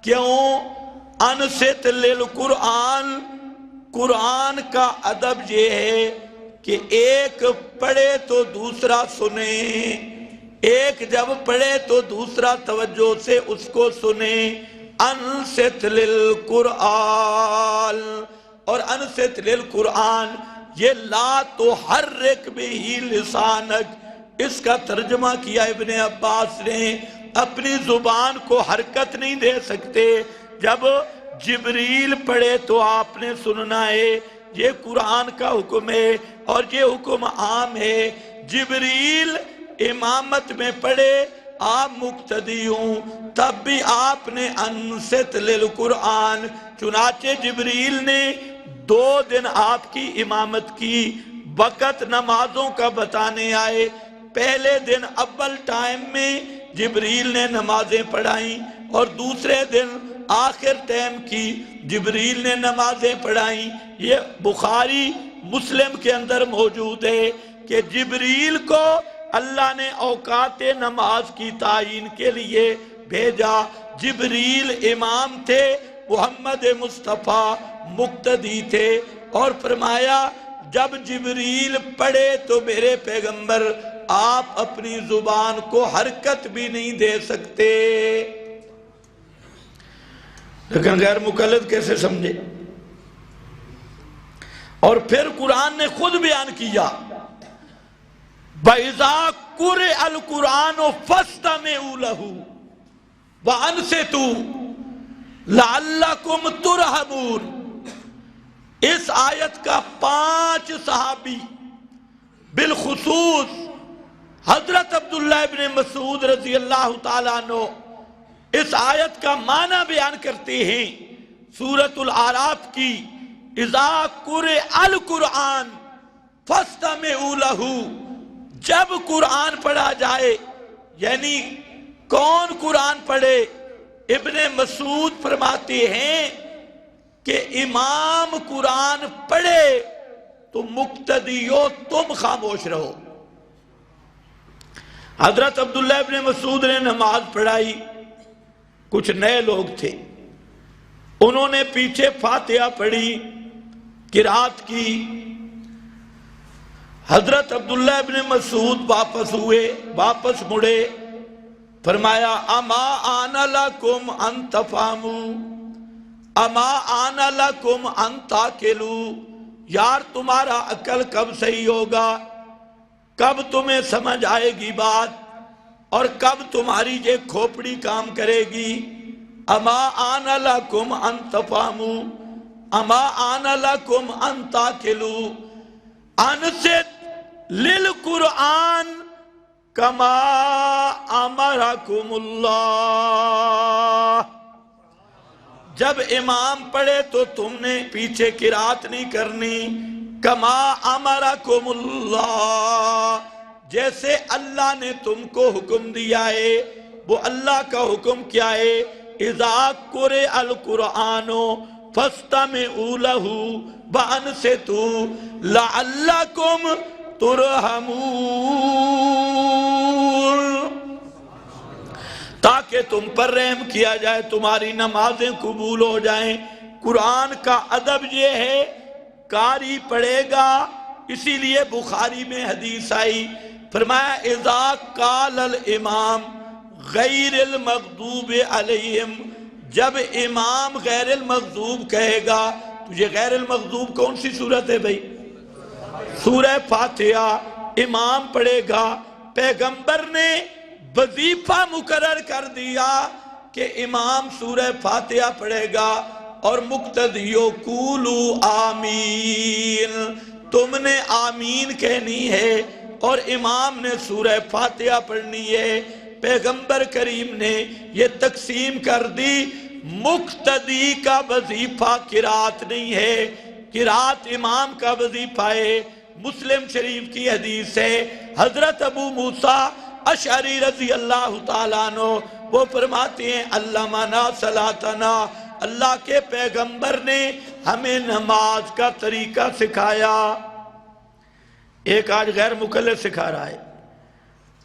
Speaker 1: کیوں؟ انصت للقرآن، قرآن کا ادب یہ ہے کہ ایک پڑھے تو دوسرا سنے، ایک جب پڑھے تو دوسرا توجہ سے اس کو سنے۔ انصت للقرآن، اور انصت للقرآن یہ لا تحرک بہ لسانک، اس کا ترجمہ کیا ابن عباس نے، اپنی زبان کو حرکت نہیں دے سکتے، جب جبریل پڑھے تو آپ نے سننا ہے، یہ قرآن کا حکم ہے اور یہ حکم عام ہے۔ جبریل امامت میں پڑھے، آپ مقتدی ہوں، تب بھی آپ نے انصت للقرآن۔ چنانچہ جبریل نے 2 دن آپ کی امامت کی، وقت نمازوں کا بتانے آئے۔ پہلے دن اول ٹائم میں جبریل نے نمازیں پڑھائیں، اور دوسرے دن آخر ٹائم کی جبریل نے نمازیں پڑھائیں۔ یہ بخاری مسلم کے اندر موجود ہے کہ جبریل کو اللہ نے اوقات نماز کی تعیین کے لیے بھیجا۔ جبریل امام تھے، محمد مصطفیٰ مقتدی تھے، اور فرمایا جب جبریل پڑھے تو میرے پیغمبر آپ اپنی زبان کو حرکت بھی نہیں دے سکتے۔ لیکن غیر مقلد کیسے سمجھے؟ اور پھر قرآن نے خود بیان کیا وَإِذَا قُرِئَ الْقُرْآنُ فَاسْتَمِعُوا لَهُ، وَأَنْصِتُوا لَعَلَّكُمْ تُرْحَمُونَ۔ اس آیت کا 5 صحابی بالخصوص حضرت عبداللہ ابن مسعود رضی اللہ تعالیٰ عنہ اس آیت کا معنی بیان کرتے ہیں سورۃ الاعراف کی، اذا قرئ القرآن فاستمعوا لہ، جب قرآن پڑھا جائے، یعنی کون قرآن پڑھے؟ ابن مسعود فرماتے ہیں کہ امام قرآن پڑھے تو مقتدیو تم خاموش رہو۔ حضرت عبداللہ ابن مسعود نے نماز پڑھائی، کچھ نئے لوگ تھے، انہوں نے پیچھے فاتحہ پڑھی، قرات کی۔ حضرت عبداللہ ابن مسعود واپس مڑے، فرمایا اما آن لکم ان تفہموا، اما آن لکم ان تاکلوا، یار تمہارا عقل کب صحیح ہوگا، کب تمہیں سمجھ آئے گی بات، اور کب تمہاری یہ کھوپڑی کام کرے گی۔ اما آن لکم ان تفہموا، اما آن لکم ان تاکلوا، انصت للقرآن کما امرکم اللہ۔ جب امام پڑھے تو تم نے پیچھے قرات نہیں کرنی، کما امرکم اللہ، جیسے اللہ نے تم کو حکم دیا ہے۔ وہ اللہ کا حکم کیا ہے؟ اذا قرئ القرآن فاستمعوا لہ وانصتوا لعلکم ترحمون، تاکہ تم پر رحم کیا جائے، تمہاری نمازیں قبول ہو جائیں۔ قرآن کا ادب یہ ہے، قاری پڑھے گا، اسی لیے بخاری میں حدیث آئی، فرمایا اذا قال الامام غیر المغضوب علیہم، جب امام غیر المغضوب کہے گا، تو یہ غیر المغضوب کون سی صورت ہے بھائی؟ سورہ فاتحہ امام پڑھے گا۔ پیغمبر نے وظیفہ مقرر کر دیا کہ امام سورہ فاتحہ پڑھے گا اور مقتدیو قولو آمین، تم نے آمین کہنی ہے اور امام نے سورہ فاتحہ پڑھنی ہے۔ پیغمبر کریم نے یہ تقسیم کر دی، مقتدی کا وظیفہ قرات نہیں ہے، قرات امام کا وظیفہ ہے۔ مسلم شریف کی حدیث ہے، حضرت ابو موسیٰ اشعری رضی اللہ تعالیٰ عنہ وہ فرماتے ہیں علمنا صلاتنا، اللہ کے پیغمبر نے ہمیں نماز کا طریقہ سکھایا۔ ایک آج غیر مکلف سکھا رہا ہے،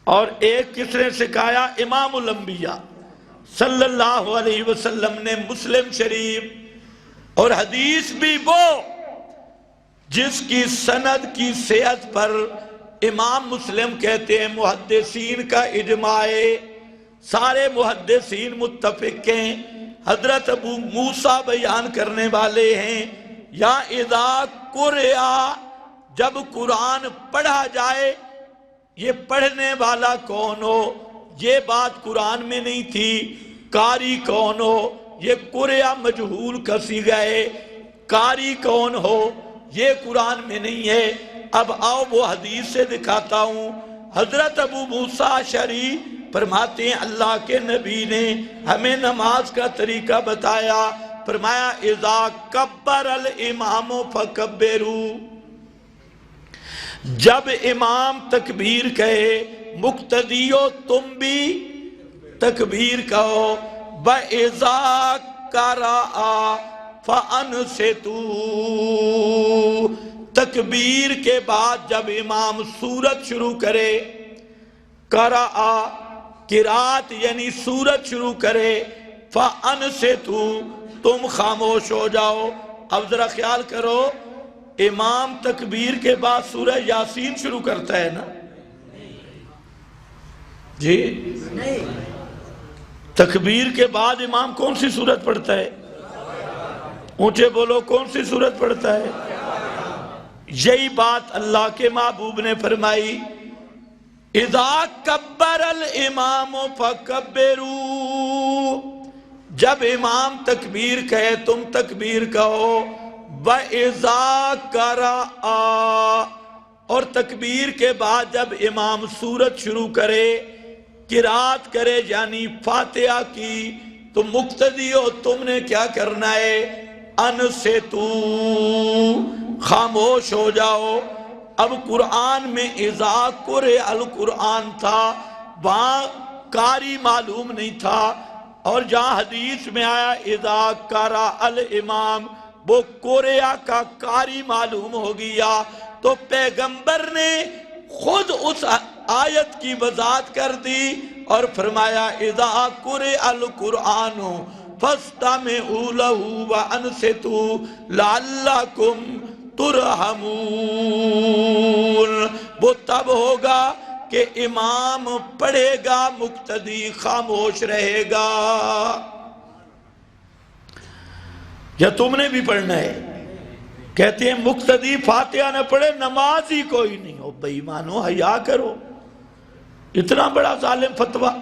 Speaker 1: اور ایک کس نے سکھایا؟ امام الانبیاء صلی اللہ علیہ وسلم نے۔ مسلم شریف اور حدیث بھی وہ جس کی سند کی صحت پر امام مسلم کہتے ہیں محدثین کا اجماع ہے، سارے محدثین متفق ہیں۔ حضرت ابو موسیٰ بیان کرنے والے ہیں، یا اذا قرئ، جب قرآن پڑھا جائے، یہ پڑھنے والا کون ہو یہ بات قرآن میں نہیں تھی، قاری کون ہو یہ قرئ مجہول کا صیغہ ہے، قاری کون ہو یہ قرآن میں نہیں ہے۔ اب آؤ وہ حدیث سے دکھاتا ہوں۔ حضرت ابو موسیٰ اشعری فرماتے ہیں اللہ کے نبی نے ہمیں نماز کا طریقہ بتایا، فرمایا اذا کبر الامام فکبروا، جب امام تکبیر کہے مقتدیو تم بھی تکبیر کہو، وَإِذَا قَرَأَ فَأَنْصِتُوا، تکبیر کے بعد جب امام سورت شروع کرے، قرأ قرات یعنی سورت شروع کرے، فَأَنْصِتُوا تم خاموش ہو جاؤ۔ اب ذرا خیال کرو، امام تکبیر کے بعد سورہ یاسین شروع کرتا ہے نا جی؟ تکبیر کے بعد امام کون سی سورت پڑھتا ہے؟ اونچے بولو، کون سی سورت پڑھتا ہے؟ یہی بات اللہ کے محبوب نے فرمائی، اذا کبر الامام فکبروا، جب امام تکبیر کہے تم تکبیر کہو، وَإِذَا قَرَأَ، اور تکبیر کے بعد جب امام سورت شروع کرے، قرات کرے یعنی فاتحہ کی، تو مقتدی ہو تم نے کیا کرنا ہے؟ انصتو، خاموش ہو جاؤ۔ اب قرآن میں اذا قرئ القرآن تھا، وہاں قاری معلوم نہیں تھا، اور جہاں حدیث میں آیا اذا قرأ الامام، وہ قرئ کا قاری معلوم ہو گیا، تو پیغمبر نے خود اس آیت کی وضاحت کر دی اور فرمایا اذا قرئ القرآن فاستمعوا له وانصتوا لعلکم ترحمون۔ وہ تب ہوگا کہ امام پڑھے گا، مقتدی خاموش رہے گا۔ یا تم نے بھی پڑھنا ہے؟ کہتے ہیں مقتدی فاتحہ نہ پڑھے نماز ہی کوئی نہیں ہو۔ بے ایمانو حیا کرو، اتنا بڑا ظالم فتویٰ۔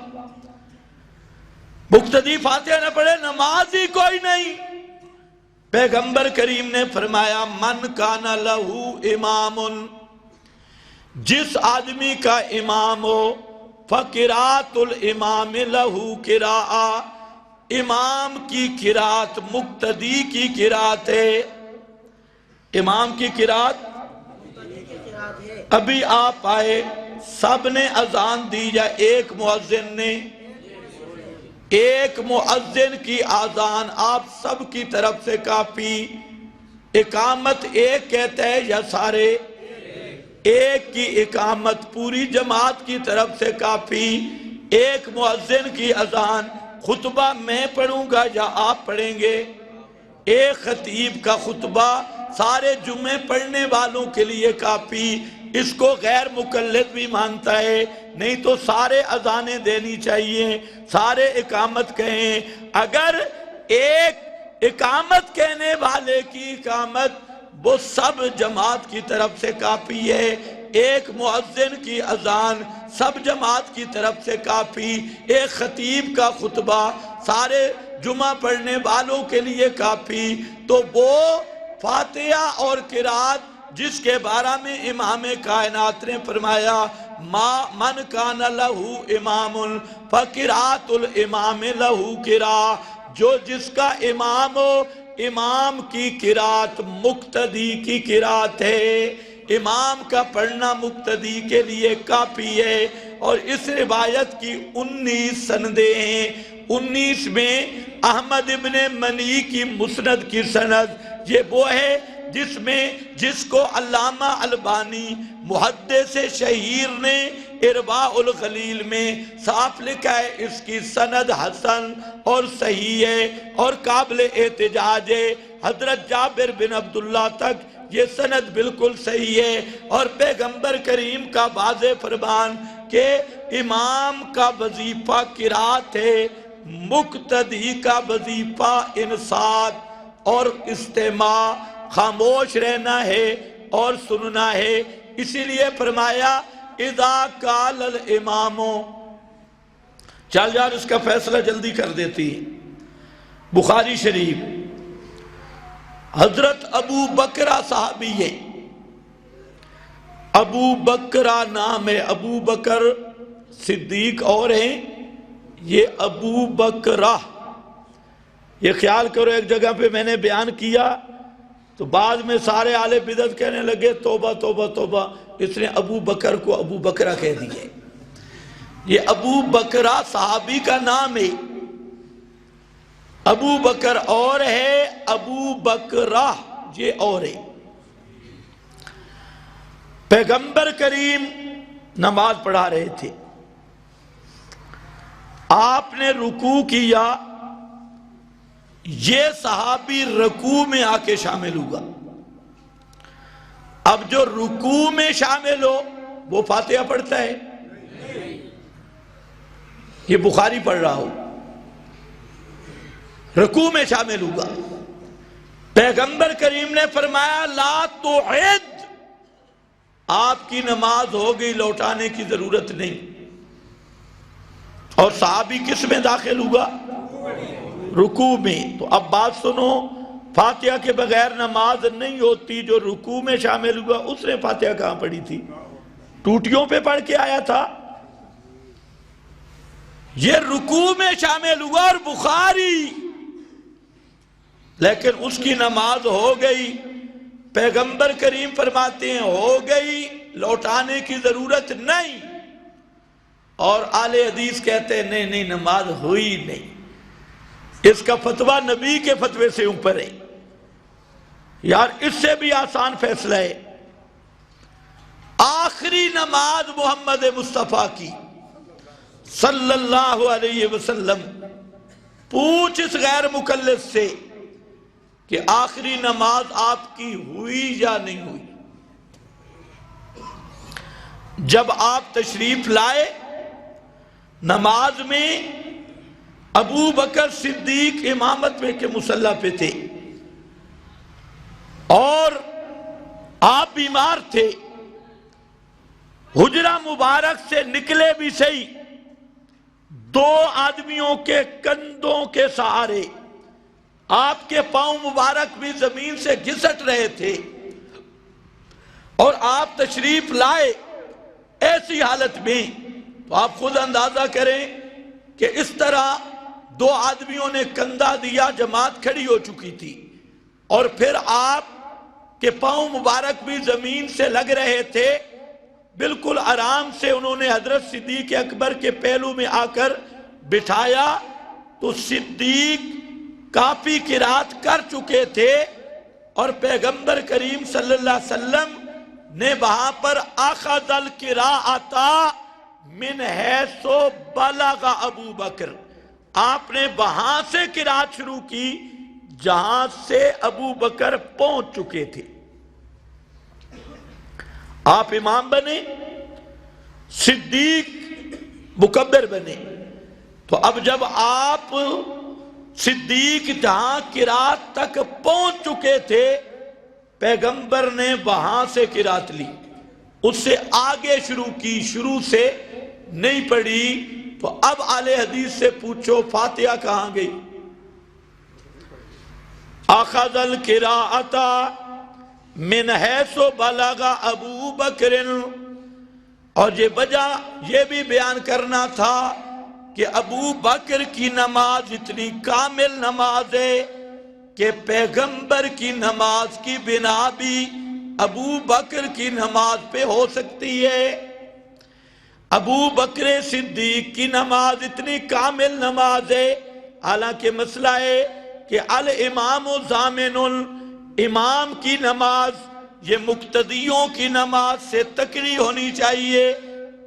Speaker 1: مقتدی فاتحہ نہ پڑھے نماز ہی کوئی نہیں۔ پیغمبر کریم نے فرمایا من کان لہو امام، جس آدمی کا امام ہو، فقرات الامام لہو قراءہ، امام کی قرات مقتدی کی قرات ہے۔ امام کی قرات ابھی آپ آئے، سب نے اذان دی یا ایک مؤذن نے؟ ایک مؤذن کی اذان آپ سب کی طرف سے کافی۔ اقامت ایک کہتا ہے یا سارے؟ ایک کی اقامت پوری جماعت کی طرف سے کافی۔ ایک مؤذن کی اذان، خطبہ میں پڑھوں گا یا آپ پڑھیں گے؟ ایک خطیب کا خطبہ سارے جمعے پڑھنے والوں کے لیے کافی۔ اس کو غیر مقلد بھی مانتا ہے، نہیں تو سارے اذانیں دینی چاہیے، سارے اقامت کہیں۔ اگر ایک اقامت کہنے والے کی اقامت وہ سب جماعت کی طرف سے کافی ہے، ایک مؤذن کی اذان سب جماعت کی طرف سے کافی، ایک خطیب کا خطبہ سارے جمعہ پڑھنے والوں کے لیے کافی، تو وہ فاتحہ اور قرات جس کے بارے میں امام کائنات نے فرمایا من کان لہو امام فقرات الامام لہو قراء، جو جس کا امام ہو، امام کی قرات مقتدی کی قرات ہے۔ امام کا پڑھنا مقتدی کے لیے کافی ہے۔ اور اس روایت کی 19 سندیں ہیں۔ 19 میں احمد ابن منی کی مسند کی سند، یہ وہ ہے جس کو علامہ البانی محدث شہیر نے ارواء الغلیل میں صاف لکھا ہے، اس کی سند حسن اور صحیح ہے اور قابل احتجاج ہے۔ حضرت جابر بن عبداللہ تک یہ سند بالکل صحیح ہے، اور پیغمبر کریم کا واضح فرمان کہ امام کا وظیفہ قرات ہے، مقتدی کا وظیفہ انصات اور استماع، خاموش رہنا ہے اور سننا ہے۔ اسی لیے فرمایا اذا قال الامام، چل یار اس کا فیصلہ جلدی کر دیتی ہے۔ بخاری شریف، حضرت ابو بکرہ صحابی ہے، ابو بکرہ نام ہے، ابو بکر صدیق اور ہیں، یہ ابو بکرہ۔ یہ خیال کرو، ایک جگہ پہ میں نے بیان کیا تو بعد میں سارے اہل بدعت کہنے لگے توبہ توبہ توبہ، اس نے ابو بکر کو ابو بکرہ کہہ دیے۔ یہ ابو بکرہ صحابی کا نام ہے، ابو بکر اور ہے، ابو بکرہ یہ اور ہے۔ پیغمبر کریم نماز پڑھا رہے تھے، آپ نے رکوع کیا، یہ صحابی رکوع میں آ کے شامل ہوا۔ اب جو رکوع میں شامل ہو وہ فاتحہ پڑھتا ہے؟ یہ بخاری پڑھ رہا ہو، رکوع میں شامل ہوا۔ پیغمبر کریم نے فرمایا لا تعد آپ کی نماز ہو گئی، لوٹانے کی ضرورت نہیں۔ اور صحابی کس میں داخل ہوا؟ رکوع میں۔ تو اب بات سنو، فاتحہ کے بغیر نماز نہیں ہوتی۔ جو رکوع میں شامل ہوا اس نے فاتحہ کہاں پڑھی تھی؟ ٹوٹیوں پہ پڑھ کے آیا تھا۔ یہ رکوع میں شامل ہوا اور بخاری، لیکن اس کی نماز ہو گئی۔ پیغمبر کریم فرماتے ہیں ہو گئی، لوٹانے کی ضرورت نہیں۔ اور اہل حدیث کہتے ہیں نہیں نماز ہوئی نہیں۔ اس کا فتویٰ نبی کے فتوے سے اوپر ہے۔ یار اس سے بھی آسان فیصلہ ہے۔ آخری نماز محمد مصطفیٰ کی صلی اللہ علیہ وسلم، پوچھ اس غیر مکلف سے کہ آخری نماز آپ کی ہوئی یا نہیں ہوئی؟ جب آپ تشریف لائے نماز میں، ابو بکر صدیق امامت میں کے مصلی پہ تھے اور آپ بیمار تھے۔ حجرہ مبارک سے نکلے بھی صحیح، دو آدمیوں کے کندھوں کے سہارے، آپ کے پاؤں مبارک بھی زمین سے گھسٹ رہے تھے، اور آپ تشریف لائے ایسی حالت میں۔ تو آپ خود اندازہ کریں کہ اس طرح دو آدمیوں نے کندھا دیا، جماعت کھڑی ہو چکی تھی، اور پھر آپ کے پاؤں مبارک بھی زمین سے لگ رہے تھے۔ بالکل آرام سے انہوں نے حضرت صدیق اکبر کے پہلو میں آ کر بٹھایا، تو صدیق کافی قرات کر چکے تھے، اور پیغمبر کریم صلی اللہ علیہ وسلم نے وہاں پر اخذ القراءۃ من حیث بلغ ابو بکر، آپ نے وہاں سے قرات شروع کی جہاں سے ابو بکر پہنچ چکے تھے۔ آپ امام بنے، صدیق مکبر بنے۔ تو اب جب آپ صدیق جہاں قرات تک پہنچ چکے تھے، پیغمبر نے وہاں سے قرات لی، اس سے آگے شروع کی، شروع سے نہیں پڑھی۔ تو اب اہل حدیث سے پوچھو فاتحہ کہاں گئی؟ اخذ القراءۃ من حیث بلغ ابو بکر، اور یہ وجہ یہ بھی بیان کرنا تھا کہ ابو بکر کی نماز اتنی کامل نماز ہے کہ پیغمبر کی نماز کی بنا بھی ابو بکر کی نماز پہ ہو سکتی ہے۔ ابو بکر صدیق کی نماز اتنی کامل نماز ہے، حالانکہ مسئلہ ہے کہ الامام ضامن، امام کی نماز یہ مقتدیوں کی نماز سے تکڑی ہونی چاہیے،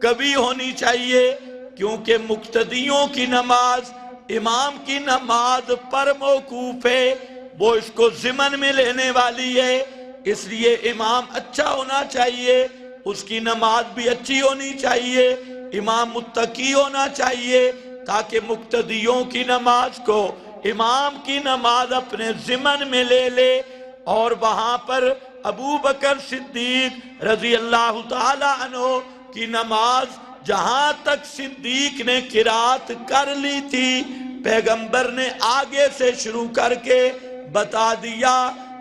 Speaker 1: کبھی ہونی چاہیے، کیونکہ مقتدیوں کی نماز امام کی نماز پر موقوف ہے، وہ اس کو ضمن میں لینے والی ہے۔ اس لیے امام اچھا ہونا چاہیے، اس کی نماز بھی اچھی ہونی چاہیے، امام متقی ہونا چاہیے، تاکہ مقتدیوں کی نماز کو امام کی نماز اپنے ضمن میں لے لے۔ اور وہاں پر ابو بکر صدیق رضی اللہ تعالی عنہ کی نماز جہاں تک صدیق نے قرات کر لی تھی، پیغمبر نے آگے سے شروع کر کے بتا دیا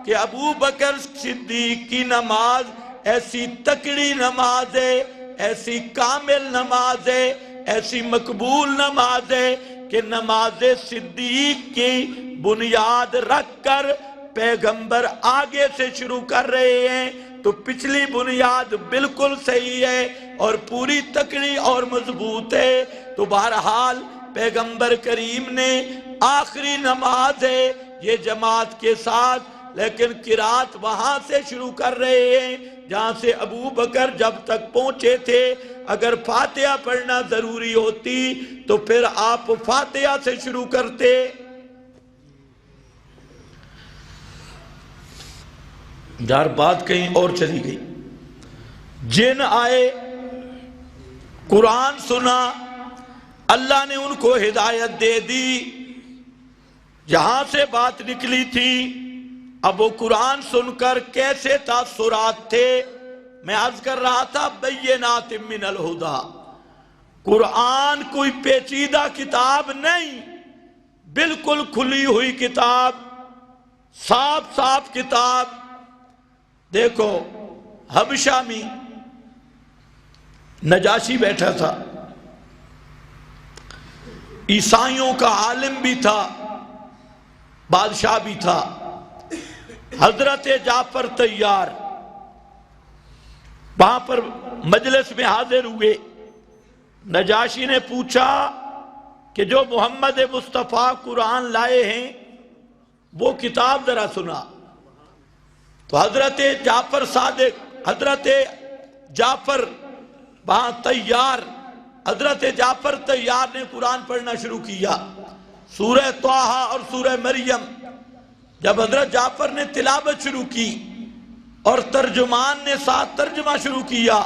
Speaker 1: کہ ابو بکر صدیق کی نماز ایسی تکڑی نماز ہے، ایسی کامل نماز ہے، ایسی مقبول نماز ہے کہ نماز صدیق کی بنیاد رکھ کر پیغمبر آگے سے شروع کر رہے ہیں، تو پچھلی بنیاد بالکل صحیح ہے اور پوری تکڑی اور مضبوط ہے۔ تو بہرحال پیغمبر کریم نے آخری نماز ہے یہ جماعت کے ساتھ، لیکن قرات وہاں سے شروع کر رہے ہیں جہاں سے ابو بکر جب تک پہنچے تھے۔ اگر فاتحہ پڑھنا ضروری ہوتی تو پھر آپ فاتحہ سے شروع کرتے۔ یار بات کہیں اور چلی گئی۔ جن آئے، قرآن سنا، اللہ نے ان کو ہدایت دے دی، جہاں سے بات نکلی تھی۔ اب وہ قرآن سن کر کیسے تاثرات تھے، میں عرض کر رہا تھا بینات من الہدا، قرآن کوئی پیچیدہ کتاب نہیں، بالکل کھلی ہوئی کتاب، صاف صاف کتاب۔ دیکھو حبشہ میں نجاشی بیٹھا تھا، عیسائیوں کا عالم بھی تھا، بادشاہ بھی تھا، حضرت جعفر طیار وہاں پر مجلس میں حاضر ہوئے۔ نجاشی نے پوچھا کہ جو محمد مصطفیٰ قرآن لائے ہیں وہ کتاب ذرا سنا۔ تو حضرت جعفر صادق، حضرت جعفر وہاں طیار، حضرت جعفر طیار نے قرآن پڑھنا شروع کیا، سورہ طٰہٰ اور سورہ مریم۔ جب حضرت جعفر نے تلاوت شروع کی اور ترجمان نے ساتھ ترجمہ شروع کیا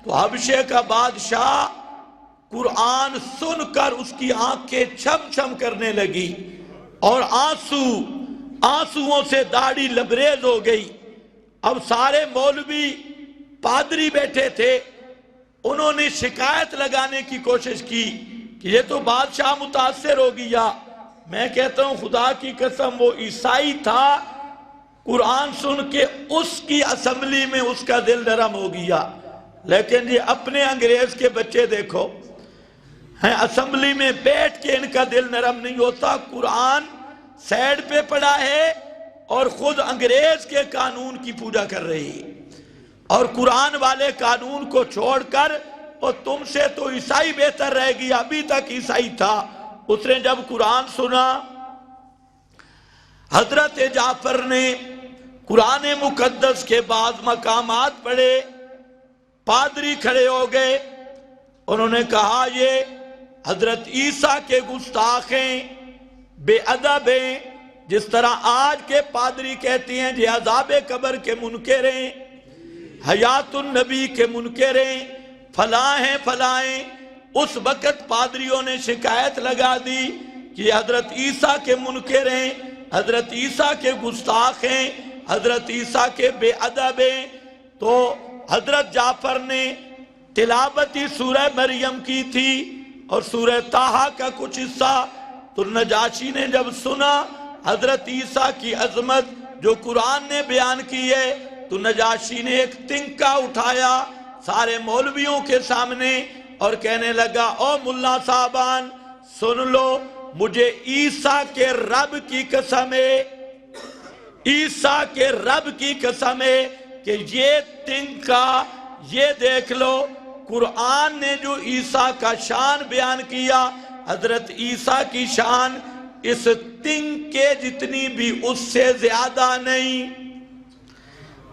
Speaker 1: تو حبشے کا بادشاہ قرآن سن کر اس کی آنکھیں چھم چھم کرنے لگی اور آنسوؤں سے داڑھی لبریز ہو گئی۔ اب سارے مولوی پادری بیٹھے تھے، انہوں نے شکایت لگانے کی کوشش کی کہ یہ تو بادشاہ متاثر ہو گیا۔ میں کہتا ہوں خدا کی قسم وہ عیسائی تھا، قرآن سن کے اس کی اسمبلی میں اس کا دل نرم ہو گیا۔ لیکن یہ اپنے انگریز کے بچے دیکھو ہیں، اسمبلی میں بیٹھ کے ان کا دل نرم نہیں ہوتا، قرآن سیڈ پہ پڑا ہے اور خود انگریز کے قانون کی پوجا کر رہی ہے، اور قرآن والے قانون کو چھوڑ کر اور تم سے تو عیسائی بہتر رہ گیا۔ ابھی تک عیسائی تھا، اس نے جب قرآن سنا، حضرت جعفر نے قرآن مقدس کے بعض مقامات پڑھے، پادری کھڑے ہو گئے، انہوں نے کہا یہ حضرت عیسیٰ کے گستاخ ہیں، بے ادب ہیں، جس طرح آج کے پادری کہتی ہیں یہ عذاب قبر کے منکر ہیں، حیات النبی کے منکر ہیں، فلاں ہیں فلاں ہیں۔ اس وقت پادریوں نے شکایت لگا دی کہ حضرت عیسیٰ کے منکر ہیں، حضرت عیسیٰ کے گستاخ ہیں، حضرت عیسیٰ کے بے ادب ہیں۔ تو حضرت جعفر نے تلاوتی سورہ مریم کی تھی اور سورہ طٰہٰ کا کچھ حصہ، تو نجاشی نے جب سنا حضرت عیسیٰ کی عظمت جو قرآن نے بیان کی ہے، تو نجاشی نے ایک تنکا اٹھایا سارے مولویوں کے سامنے اور کہنے لگا او ملا صاحبان سن لو، مجھے عیسیٰ کے رب کی قسم ہے، عیسیٰ کے رب کی قسم ہے کہ یہ تنکا، یہ دیکھ لو قرآن نے جو عیسیٰ کا شان بیان کیا، حضرت عیسیٰ کی شان اس تنکے جتنی بھی اس سے زیادہ نہیں۔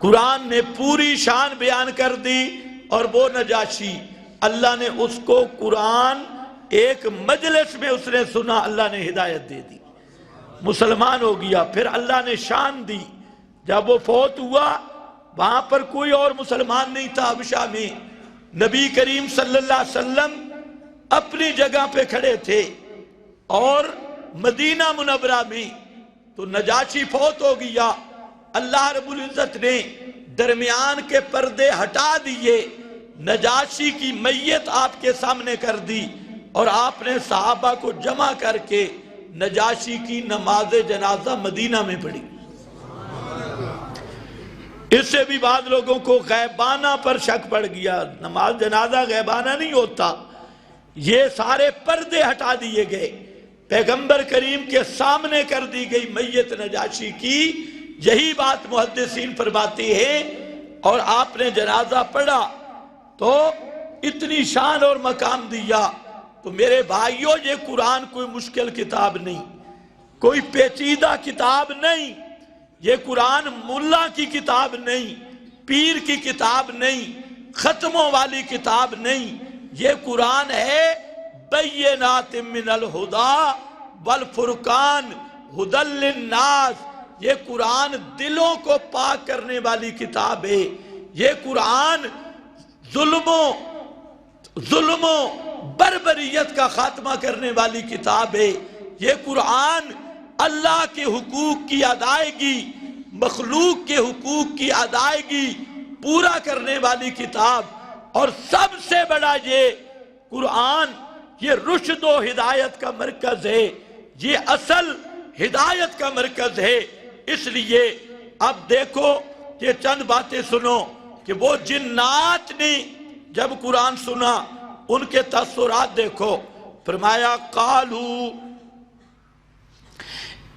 Speaker 1: قرآن نے پوری شان بیان کر دی، اور وہ نجاشی اللہ نے اس کو قرآن ایک مجلس میں اس نے سنا، اللہ نے ہدایت دے دی، مسلمان ہو گیا۔ پھر اللہ نے شان دی، جب وہ فوت ہوا وہاں پر کوئی اور مسلمان نہیں تھا حبشہ میں، نبی کریم صلی اللہ علیہ وسلم اپنی جگہ پہ کھڑے تھے اور مدینہ منورہ میں، تو نجاشی فوت ہو گیا۔ اللہ رب العزت نے درمیان کے پردے ہٹا دیے، نجاشی کی میت آپ کے سامنے کر دی، اور آپ نے صحابہ کو جمع کر کے نجاشی کی نماز جنازہ مدینہ میں پڑھی۔ اس سے بھی بعض لوگوں کو غیبانہ پر شک پڑ گیا، نماز جنازہ غیبانہ نہیں ہوتا، یہ سارے پردے ہٹا دیے گئے، پیغمبر کریم کے سامنے کر دی گئی میت نجاشی کی۔ یہی بات محدثین فرماتے ہیں، اور آپ نے جنازہ پڑھا تو اتنی شان اور مقام دیا۔ تو میرے بھائیوں، یہ قرآن کوئی مشکل کتاب نہیں، کوئی پیچیدہ کتاب نہیں، یہ قرآن ملا کی کتاب نہیں، پیر کی کتاب نہیں، ختموں والی کتاب نہیں، یہ قرآن ہے بینات من الہدا والفرقان ہدی للناس۔ یہ قرآن دلوں کو پاک کرنے والی کتاب ہے، یہ قرآن ظلموں بربریت کا خاتمہ کرنے والی کتاب ہے، یہ قرآن اللہ کے حقوق کی ادائیگی، مخلوق کے حقوق کی ادائیگی پورا کرنے والی کتاب، اور سب سے بڑا یہ قرآن، یہ رشد و ہدایت کا مرکز ہے، یہ اصل ہدایت کا مرکز ہے۔ اس لیے اب دیکھو یہ چند باتیں سنو کہ وہ جنات نے جب قرآن سنا ان کے تاثرات دیکھو۔ فرمایا قالو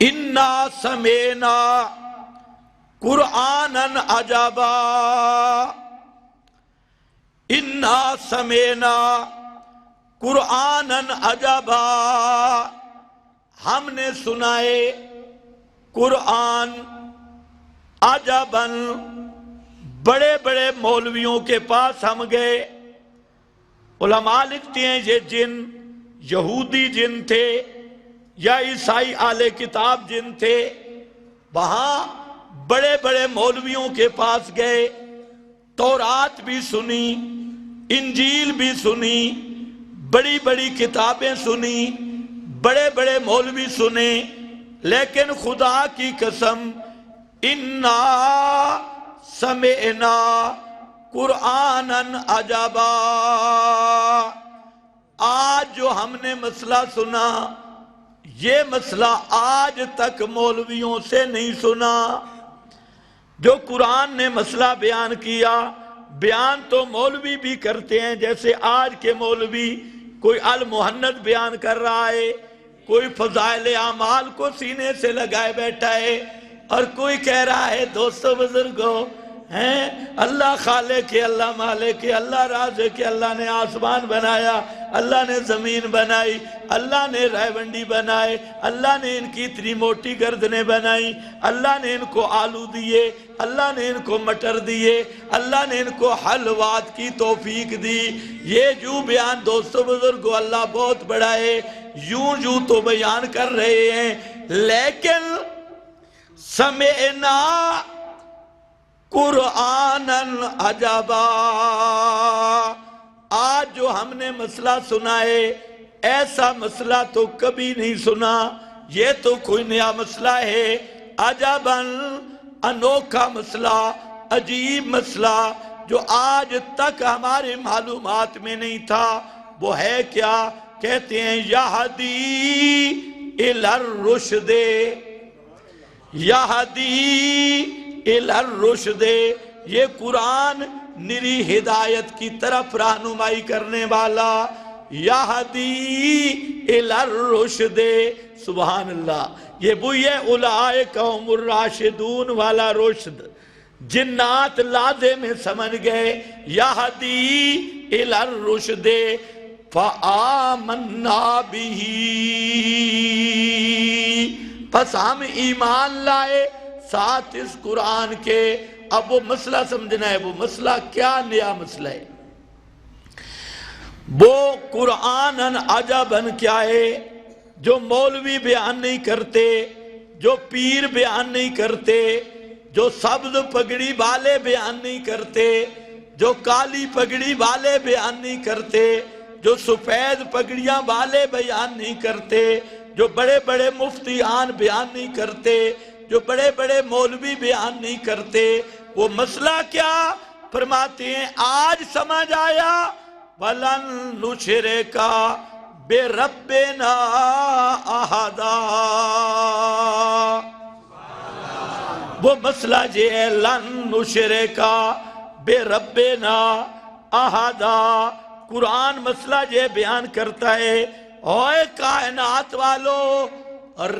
Speaker 1: انا سمینا قرآنا عجبا، انا سمینا قرآنا عجبا، ہم نے سنائے قرآن عجباً، بڑے بڑے مولویوں کے پاس ہم گئے۔ علماء لکھتے ہیں یہ جن یہودی جن تھے یا عیسائی اہل کتاب جن تھے، وہاں بڑے بڑے مولویوں کے پاس گئے، تورات بھی سنی، انجیل بھی سنی، بڑی بڑی کتابیں سنی، بڑے بڑے مولوی سنے، لیکن خدا کی قسم انا سمعنا قرآنا عجبا، آج جو ہم نے مسئلہ سنا یہ مسئلہ آج تک مولویوں سے نہیں سنا۔ جو قرآن نے مسئلہ بیان کیا، بیان تو مولوی بھی کرتے ہیں، جیسے آج کے مولوی کوئی المحنت بیان کر رہا ہے، کوئی فضائل اعمال کو سینے سے لگائے بیٹھا ہے، اور کوئی کہہ رہا ہے دوستو بزرگو ہیں اللہ خالق ہے، اللہ مالک ہے، اللہ رازق ہے، اللہ نے آسمان بنایا، اللہ نے زمین بنائی، اللہ نے رائے بنائے، اللہ نے ان کی اتنی موٹی گردنیں بنائی، اللہ نے ان کو آلو دیے، اللہ نے ان کو مٹر دیے، اللہ نے ان کو حلوات کی توفیق دی۔ یہ جو بیان دوستو بزرگو اللہ بہت بڑا ہے، یوں تو بیان کر رہے ہیں، لیکن سمعنا قرآنا عجبا، آج جو ہم نے مسئلہ سنا ہے ایسا مسئلہ تو کبھی نہیں سنا، یہ تو کوئی نیا مسئلہ ہے، عجبا انوکھا مسئلہ، عجیب مسئلہ جو آج تک ہمارے معلومات میں نہیں تھا۔ وہ ہے کیا؟ کہتے ہیں یہدی الی الرشد، یہدی الی الرشد، یہ قرآن نری ہدایت کی طرف رہنمائی کرنے والا، یہدی الی الرشد، سبحان اللہ۔ یہ وہی ہے اولئک هم الراشدون والا رشد، جنات لازے میں سمجھ گئے، یہدی الی الرشد فآمنا بہ، پس ہم ایمان لائے ساتھ اس قرآن کے۔ اب وہ مسئلہ سمجھنا ہے، وہ مسئلہ کیا نیا مسئلہ ہے، وہ قرآن عجباً کیا ہے جو مولوی بیان نہیں کرتے، جو پیر بیان نہیں کرتے، جو سبز پگڑی والے بیان نہیں کرتے، جو کالی پگڑی والے بیان نہیں کرتے، جو سفید پگڑیاں والے بیان نہیں کرتے، جو بڑے بڑے مفتیان بیان نہیں کرتے، جو بڑے بڑے مولوی بیان نہیں کرتے، وہ مسئلہ کیا؟ فرماتے ہیں آج سمجھ آیا، وَلَن نُشْرِكَ بِرَبِّنَا أَحَدًا، وہ مسئلہ یہ ہے، لَن نُشْرِكَ بِرَبِّنَا أَحَدًا۔ قرآن مسئلہ یہ بیان کرتا ہے، اوے کائنات والو،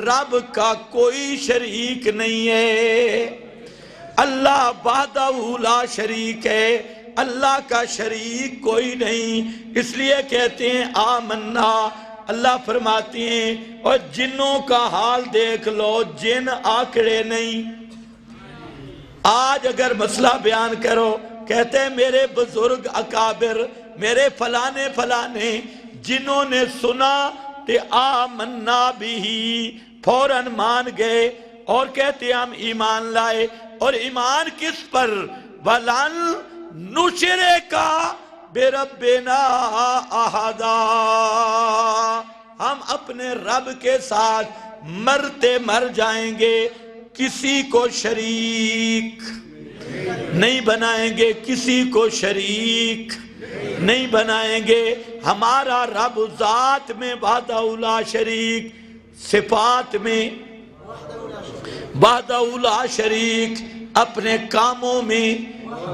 Speaker 1: رب کا کوئی شریک نہیں ہے، اللہ وحدہ لا شریک ہے، اللہ کا شریک کوئی نہیں، اس لیے کہتے ہیں آمنا۔ اللہ فرماتے ہیں اور جنوں کا حال دیکھ لو، جن آکڑے نہیں۔ آج اگر مسئلہ بیان کرو، کہتے ہیں میرے بزرگ اکابر، میرے فلانے جنہوں نے سنا تے آمنا بھی، فوراً مان گئے اور کہتے ہیں ہم ایمان لائے، اور ایمان کس پر؟ وَلَن نُشْرِكَ بِرَبِّنَا أَحَدًا، ہم اپنے رب کے ساتھ مرتے مر جائیں گے کسی کو شریک نہیں بنائیں گے کسی کو شریک، نہیں بنائیں گے۔ ہمارا رب ذات میں وحدہ لا شریک، صفات میں وحدہ لا شریک، اپنے کاموں میں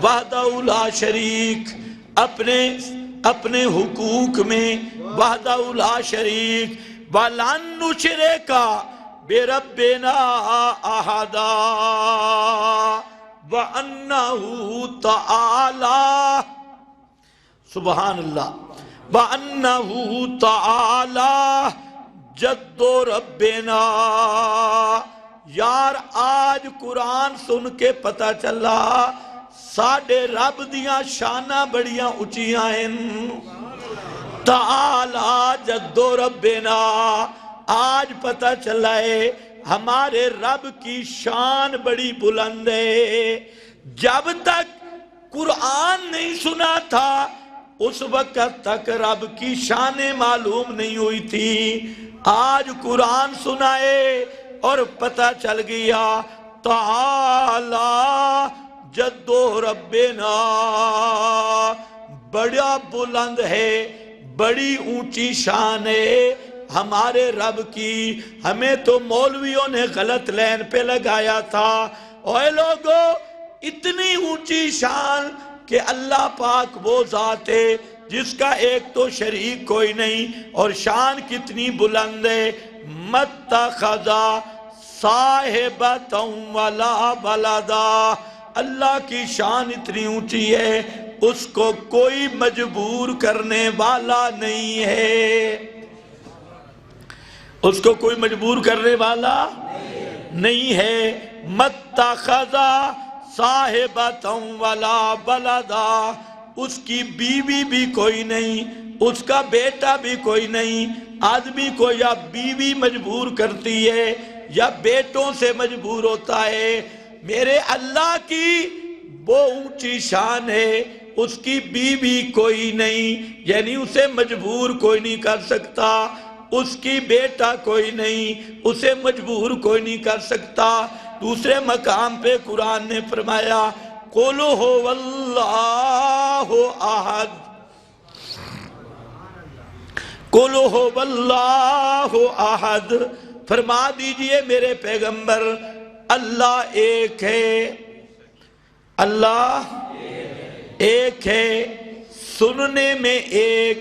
Speaker 1: وحدہ لا شریک، اپنے حقوق میں وحدہ لا شریک۔ وَلَن نُشْرِكَ بِرَبِّنَا أَحَدًا وَأَنَّهُ تَعَالَى سبحان اللہ، وَأَنَّهُ تَعَالَى جَدُّ رَبِّنَا۔ یار آج قرآن سن کے پتہ چلا ساڑھے رب دیاں شانہ بڑیاں اچیاں ہیں۔ تعالی جد ربنا، آج پتہ چلا ہے ہمارے رب کی شان بڑی بلند ہے۔ جب تک قرآن نہیں سنا تھا اس وقت تک رب کی شان معلوم نہیں ہوئی تھی۔ آج قرآن سنائے اور پتہ چل گیا تعالی جد ربنا، بڑا بلند ہے، بڑی اونچی شان ہے ہمارے رب کی۔ ہمیں تو مولویوں نے غلط لین پہ لگایا تھا، اوے لوگو اتنی اونچی شان کہ اللہ پاک وہ ذات ہے جس کا ایک تو شریک کوئی نہیں، اور شان کتنی بلند ہے۔ مَتَّخَذَ صَاحِبَةً وَلَا وَلَدًا، اللہ کی شان اتنی اونچی ہے اس کو کوئی مجبور کرنے والا نہیں ہے، اس کو کوئی مجبور کرنے والا نہیں ہے۔ مَتَّخَذَ صَاحِبَةً وَلَا وَلَدًا، اس کی بیوی بھی کوئی نہیں، اس کا بیٹا بھی کوئی نہیں۔ آدمی کو یا بیوی مجبور کرتی ہے یا بیٹوں سے مجبور ہوتا ہے، میرے اللہ کی وہ اونچی شان ہے اس کی بیوی کوئی نہیں، یعنی اسے مجبور کوئی نہیں کر سکتا، اس کی بیٹا کوئی نہیں اسے مجبور کوئی نہیں کر سکتا۔ دوسرے مقام پہ قرآن نے فرمایا قُلْ هُوَ اللَّهُ أَحَدٌ، قُلْ هُوَ اللَّهُ أَحَدٌ، فرما دیجئے میرے پیغمبر اللہ ایک ہے، اللہ ایک ہے، سننے میں ایک،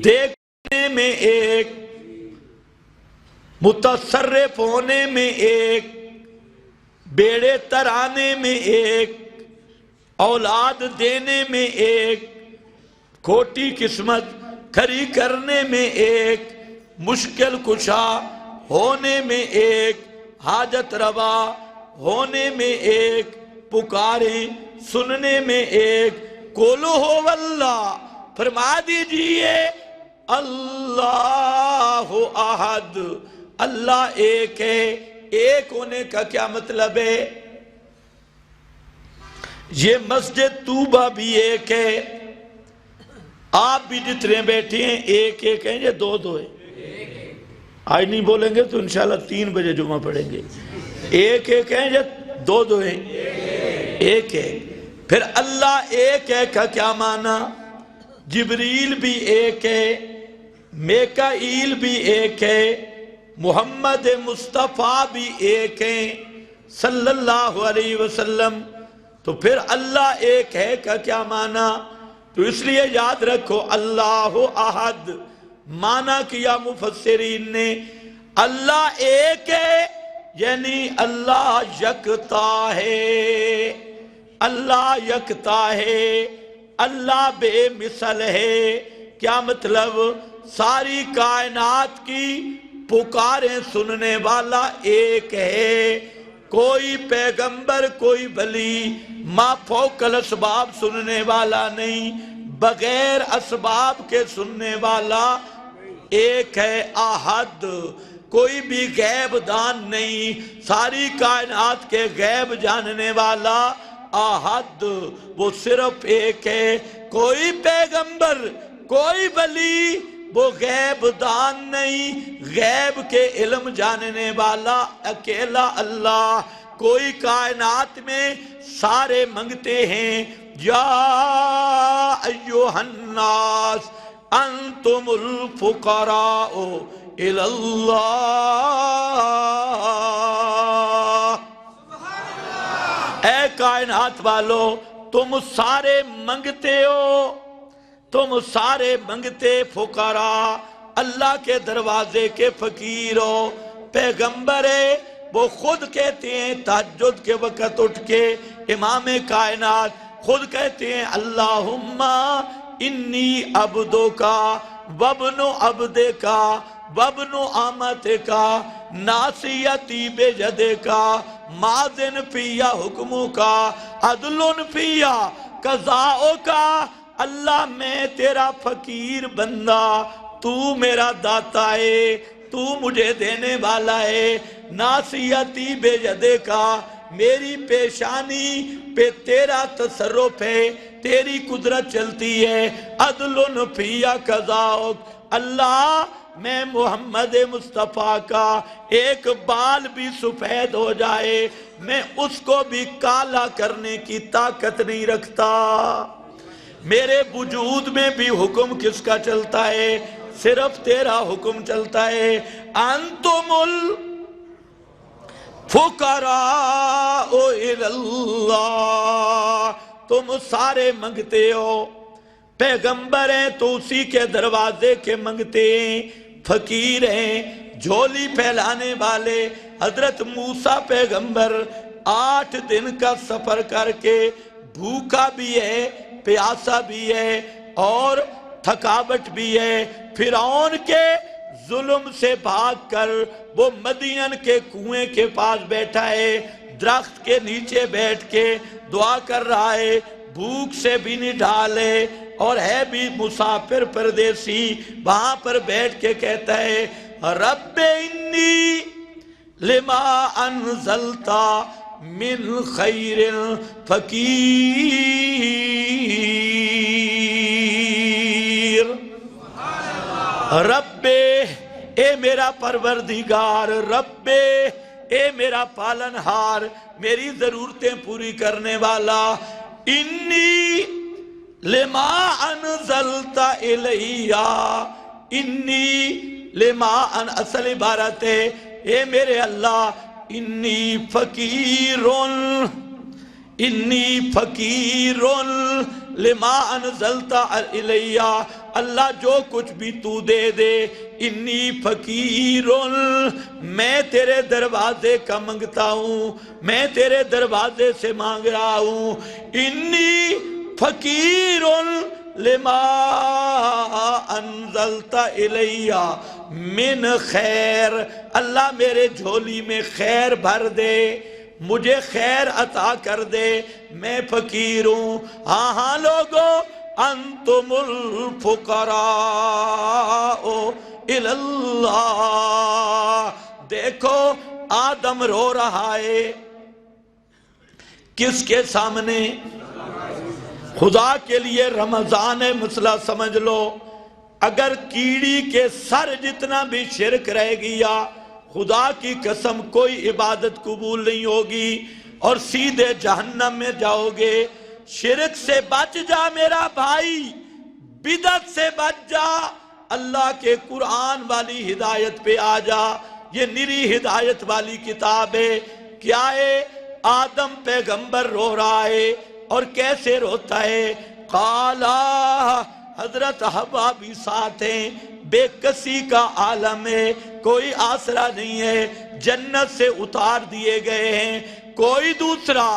Speaker 1: دیکھنے میں ایک، متصرف ہونے میں ایک، بیڑے ترانے میں ایک، اولاد دینے میں ایک، کھوٹی قسمت کھری کرنے میں ایک، مشکل کشا ہونے میں ایک، حاجت روا ہونے میں ایک، پکاریں سننے میں ایک۔ قُلْ هُوَ اللَّهُ، فرما دیجئے اللہ احد، اللہ ایک ہے۔ ایک ہونے کا کیا مطلب ہے؟ یہ مسجد طوبہ بھی ایک ہے، آپ بھی جتنے بیٹھے ہیں ایک ایک ہیں یا دو دو ہیں؟ آج نہیں بولیں گے تو انشاءاللہ 3 بجے جمعہ پڑھیں گے۔ ایک ایک ہیں یا دو دو ہیں؟ ایک ہے۔ پھر اللہ ایک ہے کا کیا معنی؟ جبریل بھی ایک ہے، میکائیل بھی ایک ہے، محمد مصطفیٰ بھی ایک ہیں صلی اللہ علیہ وسلم۔ تو پھر اللہ ایک ہے کا کیا معنی؟ تو اس لیے یاد رکھو اللہ احد معنی کیا مفسرین نے، اللہ ایک ہے یعنی اللہ یکتا ہے، اللہ یکتا ہے، اللہ بے مثل ہے۔ کیا مطلب؟ ساری کائنات کی پکاریں سننے والا ایک ہے، کوئی پیغمبر کوئی ولی ما فوق الاسباب سننے والا نہیں، بغیر اسباب کے سننے والا ایک ہے احد، کوئی بھی غیب دان نہیں، ساری کائنات کے غیب جاننے والا احد وہ صرف ایک ہے۔ کوئی پیغمبر کوئی ولی وہ غیب دان نہیں، غیب کے علم جاننے والا اکیلا اللہ۔ کوئی کائنات میں سارے منگتے ہیں یا ایھا الناس انتم الفقراء الی اللہ، اے کائنات والو تم سارے منگتے ہو، تم سارے منگتے فقراء اللہ کے دروازے کے فقیر ہو۔ پیغمبر وہ خود کہتے ہیں تہجد کے وقت اٹھ کے، امام کائنات خود کہتے ہیں اللہم انی عبدکا وابن عبدکا وابن امتکا ناصیتی بیدکا ماضٍ فیہ حکمکا عدل فیہ قضاؤکا۔ اللہ میں تیرا فقیر بندہ، تو میرا داتا ہے، تو مجھے دینے والا ہے۔ ناصیتی بیدکا، میری پیشانی پہ تیرا تصرف ہے، تیری قدرت چلتی ہے۔ عدل فیہ قضاؤک، اللہ میں محمد مصطفیٰ کا ایک بال بھی سفید ہو جائے میں اس کو بھی کالا کرنے کی طاقت نہیں رکھتا۔ میرے وجود میں بھی حکم کس کا چلتا ہے؟ صرف تیرا حکم چلتا ہے۔ انتم الفقراء الی اللہ، تم سارے منگتے ہو، پیغمبر ہیں تو اسی کے دروازے کے منگتے ہیں، فقیر ہیں جھولی پھیلانے والے۔ حضرت موسیٰ پیغمبر 8 دن کا سفر کر کے بھوکا بھی ہے، پیاسا بھی ہے اور تھکاوٹ بھی ہے، فرعون کے ظلم سے بھاگ کر وہ مدین کے کنویں کے پاس بیٹھا ہے، درخت کے نیچے بیٹھ کے دعا کر رہا ہے، بھوک سے بھی نہیں ڈھالے اور ہے بھی مسافر پردیسی، وہاں پر بیٹھ کے کہتا ہے رب انی لما انزلت من خیر فقیر، رب اے میرا پروردگار، رب اے میرا پالنہار، میری ضرورتیں پوری کرنے والا، انی لما انزلت الیہ، انی لما اصل عبارت ہے اے میرے اللہ انی فقیر لما انزلت الیہ، اللہ جو کچھ بھی تو دے دے، انی فقیر میں تیرے دروازے کا منگتا ہوں، میں تیرے دروازے سے مانگ رہا ہوں، انی فقیر لما انزلت الیہ من خیر، اللہ میرے جھولی میں خیر بھر دے، مجھے خیر عطا کر دے، میں فقیر ہوں۔ ہاں ہاں لوگو انتم الفقراء الی اللہ، دیکھو آدم رو رہا ہے کس کے سامنے؟ خدا کے لیے رمضان مسئلہ سمجھ لو، اگر کیڑی کے سر جتنا بھی شرک رہ گیا، خدا کی قسم کوئی عبادت قبول نہیں ہوگی اور سیدھے جہنم میں جاؤ گے۔ شرک سے بچ جا میرا بھائی، بدعت سے بچ جا، اللہ کے قرآن والی ہدایت پہ آ جا، یہ نری ہدایت والی کتاب ہے۔ کیا ہے؟ آدم پیغمبر رو رہا ہے اور کیسے روتا ہے؟ قالا، حضرت حوا بھی ساتھ ہیں، بے کسی کا عالم ہے، کوئی آسرا نہیں ہے، جنت سے اتار دیے گئے ہیں، کوئی دوسرا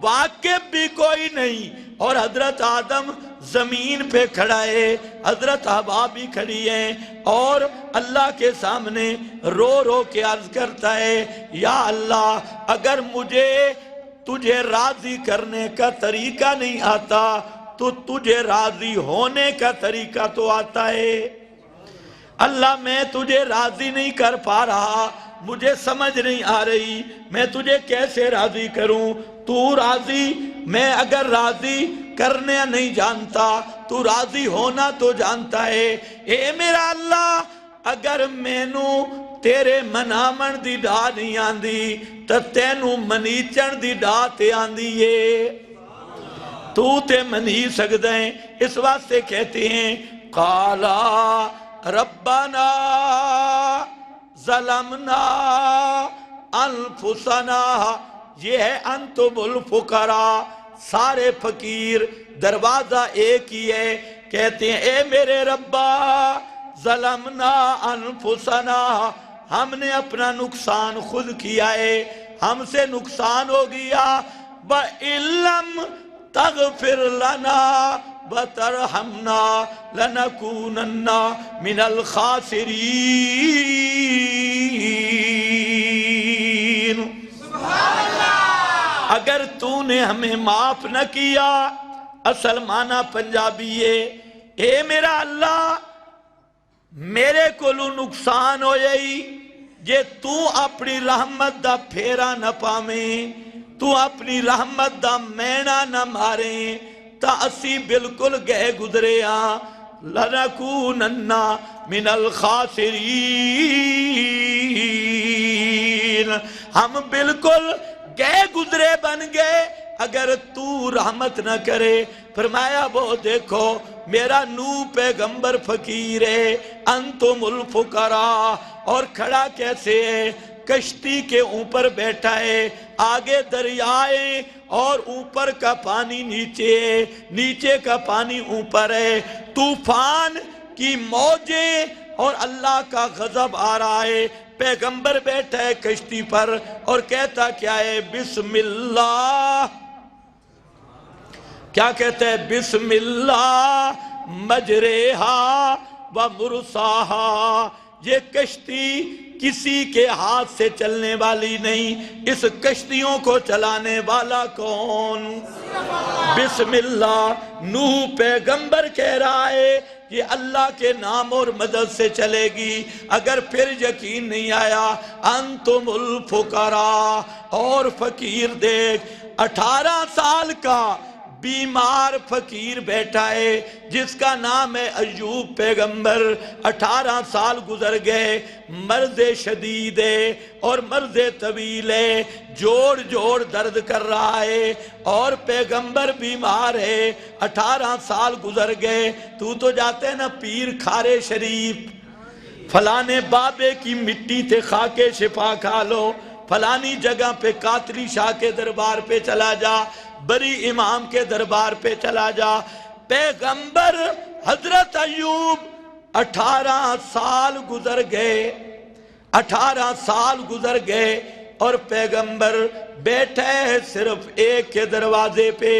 Speaker 1: واقف بھی کوئی نہیں، اور حضرت آدم زمین پہ کھڑا ہے، حضرت حوا بھی کھڑی ہیں، اور اللہ کے سامنے رو رو کے عرض کرتا ہے یا اللہ اگر مجھے تجھے راضی کرنے کا طریقہ نہیں آتا تو تجھے راضی ہونے کا طریقہ تو آتا ہے۔ اللہ میں تجھے راضی نہیں کر پا رہا، مجھے سمجھ نہیں آ رہی میں تجھے کیسے راضی کروں، تو راضی، میں اگر راضی کرنے نہیں جانتا تو راضی ہونا تو جانتا ہے۔ اے میرا اللہ اگر مینو تیرے منامن دی ڈا نہیں آندی تو تینو منیچن دی ڈا تے آندی ہے، تو تے منی سکتے ہیں۔ اس واسطے کہتے ہیں قالا ربنا ظلمنا انفسنا، یہ ہے انتم الفقراء، سارے فقیر، دروازہ ایک ہی ہے، کہتے ہیں اے میرے ربا ظلمنا انفسنا، ہم نے اپنا نقصان خود کیا ہے، ہم سے نقصان ہو گیا، وَإِن لَّمْ تَغْفِرْ لَنَا وَتَرْحَمْنَا لَنَكُونَنَّ مِنَ الْخَاسِرِينَ۔ اگر تو نے ہمیں معاف نہ کیا، اصل معنی پنجابی ہے، اے میرا اللہ میرے کولو نقصان ہو جائی جے تو اپنی رحمت دا پھیرا نہ پاویں، تو اپنی رحمت دا مینا نہ ماریں، تا اسی بالکل گئے گزرے ہاں، لَنَكُونَنَّ مِنَ الْخَاسِرِينَ، ہم بالکل گئے گزرے بن گئے اگر تو رحمت نہ کرے۔ فرمایا وہ دیکھو میرا نو پیغمبر فقیر ہے، انتم الفقراء، اور کھڑا کیسے ہے؟ کشتی کے اوپر بیٹھا ہے، آگے دریائے اور اوپر کا پانی نیچے ہے، نیچے کا پانی اوپر ہے، طوفان کی موجیں اور اللہ کا غضب آ رہا ہے، پیغمبر بیٹھا ہے کشتی پر اور کہتا کیا ہے؟ بسم اللہ، کیا کہتا ہے؟ بسم اللہ مجریہا و مرساہا، یہ کشتی کسی کے ہاتھ سے چلنے والی نہیں، اس کشتیوں کو چلانے والا کون؟ بسم اللہ۔ نوح پیغمبر کہہ رہا ہے یہ اللہ کے نام اور مدد سے چلے گی، اگر پھر یقین نہیں آیا انتم الفقراء، اور فقیر دیکھ 18 سال کا بیمار فقیر بیٹھا ہے جس کا نام ہے ایوب پیغمبر، 18 سال گزر گئے، مرض شدید ہے اور مرض طویل ہے، جوڑ جوڑ درد کر رہا ہے اور پیغمبر بیمار ہے، 18 سال گزر گئے۔ تو جاتے ہیں نا پیر کھارے شریف، فلانے بابے کی مٹی تے خاکے شفا کھا لو، فلانی جگہ پہ قاتلی شاہ کے دربار پہ چلا جا، بری امام کے دربار پہ چلا جا۔ پیغمبر حضرت ایوب 18 سال گزر گئے، 18 سال گزر گئے اور پیغمبر بیٹھے ہیں صرف ایک کے دروازے پہ،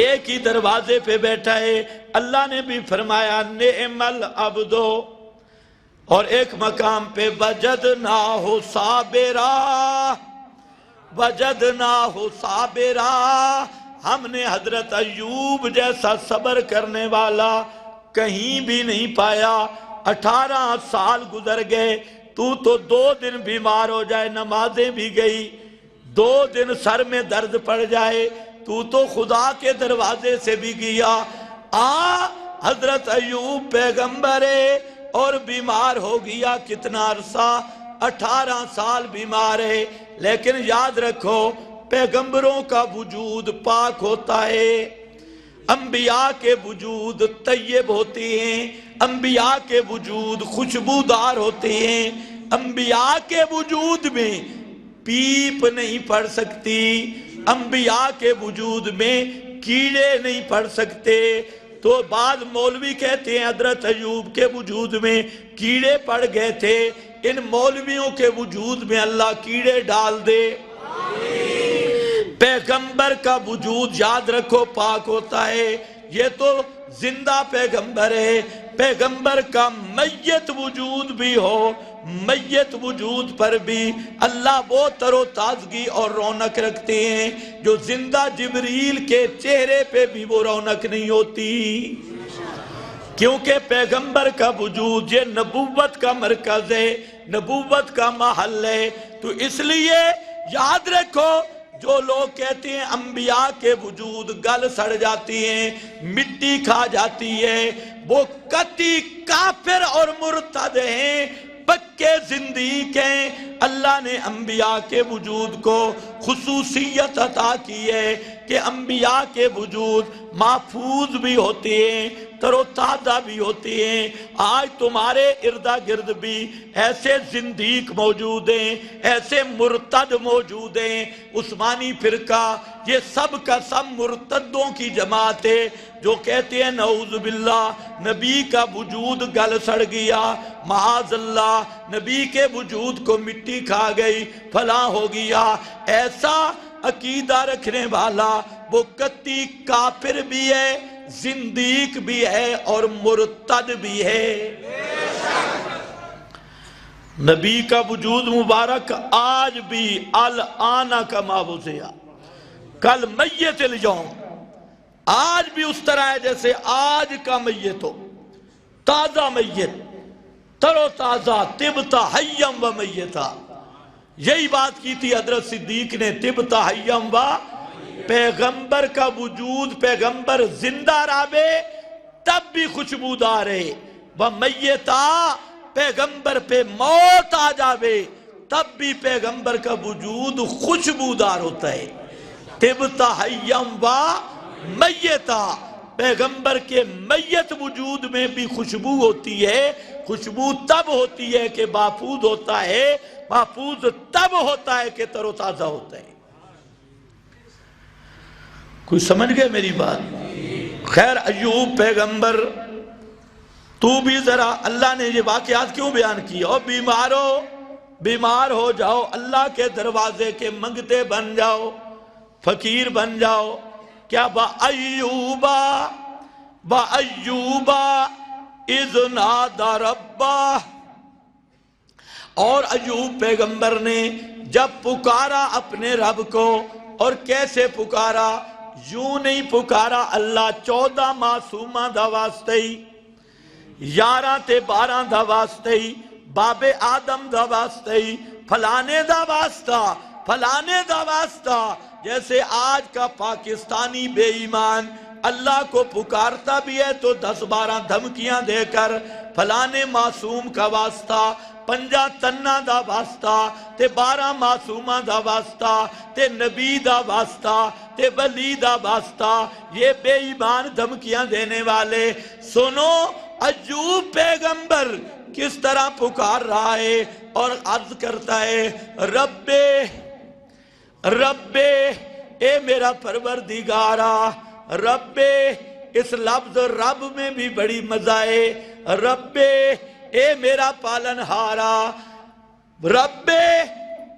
Speaker 1: ایک ہی دروازے پہ بیٹھا ہے۔ اللہ نے بھی فرمایا نعم العبدو، اور ایک مقام پہ وجدناہ صابرا، وجدناہ صابرا، ہم نے حضرت ایوب جیسا صبر کرنے والا کہیں بھی نہیں پایا۔ 18 سال گزر گئے، تو 2 دن بیمار ہو جائے، نمازیں بھی گئی، 2 دن سر میں درد پڑ جائے، تو خدا کے دروازے سے بھی گیا۔ حضرت ایوب پیغمبر ہے اور بیمار ہو گیا، کتنا عرصہ؟ 18 سال بیمار ہے، لیکن یاد رکھو پیغمبروں کا وجود پاک ہوتا ہے، انبیاء کے وجود طیب ہوتے ہیں، انبیاء کے وجود خوشبودار ہوتے ہیں، انبیاء کے وجود میں پیپ نہیں پڑ سکتی، انبیاء کے وجود میں کیڑے نہیں پڑ سکتے۔ تو بعض مولوی کہتے ہیں حضرت ایوب کے وجود میں کیڑے پڑ گئے تھے، ان مولویوں کے وجود میں اللہ کیڑے ڈال دے۔ پیغمبر کا وجود یاد رکھو پاک ہوتا ہے، یہ تو زندہ پیغمبر ہے، پیغمبر کا میت وجود بھی ہو، میت وجود پر بھی اللہ وہ تر و تازگی اور رونق رکھتے ہیں جو زندہ جبریل کے چہرے پہ بھی وہ رونق نہیں ہوتی، کیونکہ پیغمبر کا وجود یہ نبوت کا مرکز ہے، نبوت کا محل ہے۔ تو اس لیے یاد رکھو جو لوگ کہتے ہیں انبیاء کے وجود گل سڑ جاتی ہیں، مٹی کھا جاتی ہے، وہ قطعی کافر اور مرتد ہیں، پکے زندیق ہیں۔ اللہ نے انبیاء کے وجود کو خصوصیت عطا کی ہے کہ انبیاء کے وجود محفوظ بھی ہوتے ہیں، تر و تازہ بھی ہوتے ہیں۔ آج تمہارے اردا گرد بھی ایسے زندیق موجود ہیں، ایسے مرتد موجود ہیں۔ عثمانی فرقہ یہ سب کا سب مرتدوں کی جماعت ہے، جو کہتے ہیں نعوذ باللہ نبی کا وجود گل سڑ گیا، معاذ اللہ نبی کے وجود کو مٹی کھا گئی، فلاں ہو گیا۔ ایسا عقیدہ رکھنے والا وہ قطعی کافر بھی ہے، زندیق بھی ہے اور مرتد بھی ہے۔ نبی کا وجود مبارک آج بھی الآن کما وضع کل میت اليوم، آج بھی اس طرح ہے جیسے آج کا میت ہو، تازہ میت، تر و تازہ، طبتا حیم و میتا۔ یہی بات کی تھی حضرت صدیق نے، طبتا حیم و، پیغمبر کا وجود پیغمبر زندہ رہے تب بھی خوشبودار ہے، وہ میتا پیغمبر پہ موت آ جاوے تب بھی پیغمبر کا وجود خوشبودار ہوتا ہے۔ طبتا حیم و میتا، پیغمبر کے میت وجود میں بھی خوشبو ہوتی ہے۔ خوشبو تب ہوتی ہے کہ محفوظ ہوتا ہے، محفوظ تب ہوتا ہے کہ تر و تازہ ہوتا ہے۔ کوئی سمجھ گئے میری بات؟ خیر ایوب پیغمبر، تو بھی ذرا، اللہ نے یہ واقعات کیوں بیان کیا؟ اور بیمار ہو جاؤ، اللہ کے دروازے کے منگتے بن جاؤ، فقیر بن جاؤ۔ کیا با ایوبا اذ نادى ربہ، اور ایوب پیغمبر نے جب پکارا اپنے رب کو، اور کیسے پکارا؟ یوں نہیں پکارا اللہ 14 معصومہ دا واسطے، 11 تے 12 دا واسطے، باب آدم دا واسطے، فلانے دا واسطہ، فلانے دا واسطہ۔ جیسے آج کا پاکستانی بے ایمان اللہ کو پکارتا بھی ہے تو 10-12 دھمکیاں دے کر فلانے معصوم کا واسطہ، 5 تنہ دا واسطہ، تے 12 معصومہ دا واسطہ، تے نبی دا واسطہ، تے ولی دا واسطہ، یہ بے ایمان دھمکیاں دینے والے۔ سنو ایوب پیغمبر کس طرح پکار رہا ہے اور عرض کرتا ہے رب اے میرا پروردگارا، رب، اس لفظ رب میں بھی بڑی مزہ ہے۔ رب اے میرا پالنہارا، رب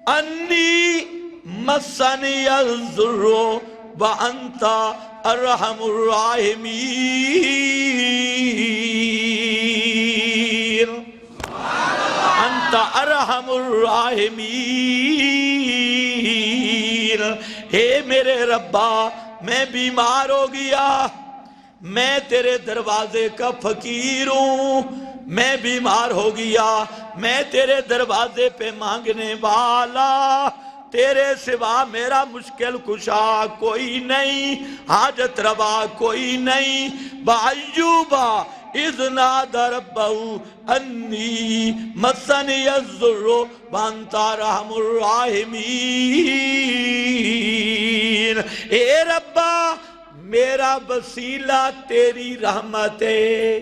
Speaker 1: انی مسنی الضر وانت ارحم الراحمین، انت ارحم الراحمین۔ اے میرے ربا، میں بیمار ہو گیا، میں تیرے دروازے کا فقیر ہوں، میں بیمار ہو گیا، میں تیرے دروازے پہ مانگنے والا، تیرے سوا میرا مشکل کشا کوئی نہیں، حاجت روا کوئی نہیں۔ بَعَيُّوبَ اِذْ نَادَى رَبَّهُ أَنِّي مَسَّنِيَ الضُّرُّ وَأَنْتَ أَرْحَمُ الراحمین۔ اے ربا، میرا وسیلہ تیری رحمت ہے،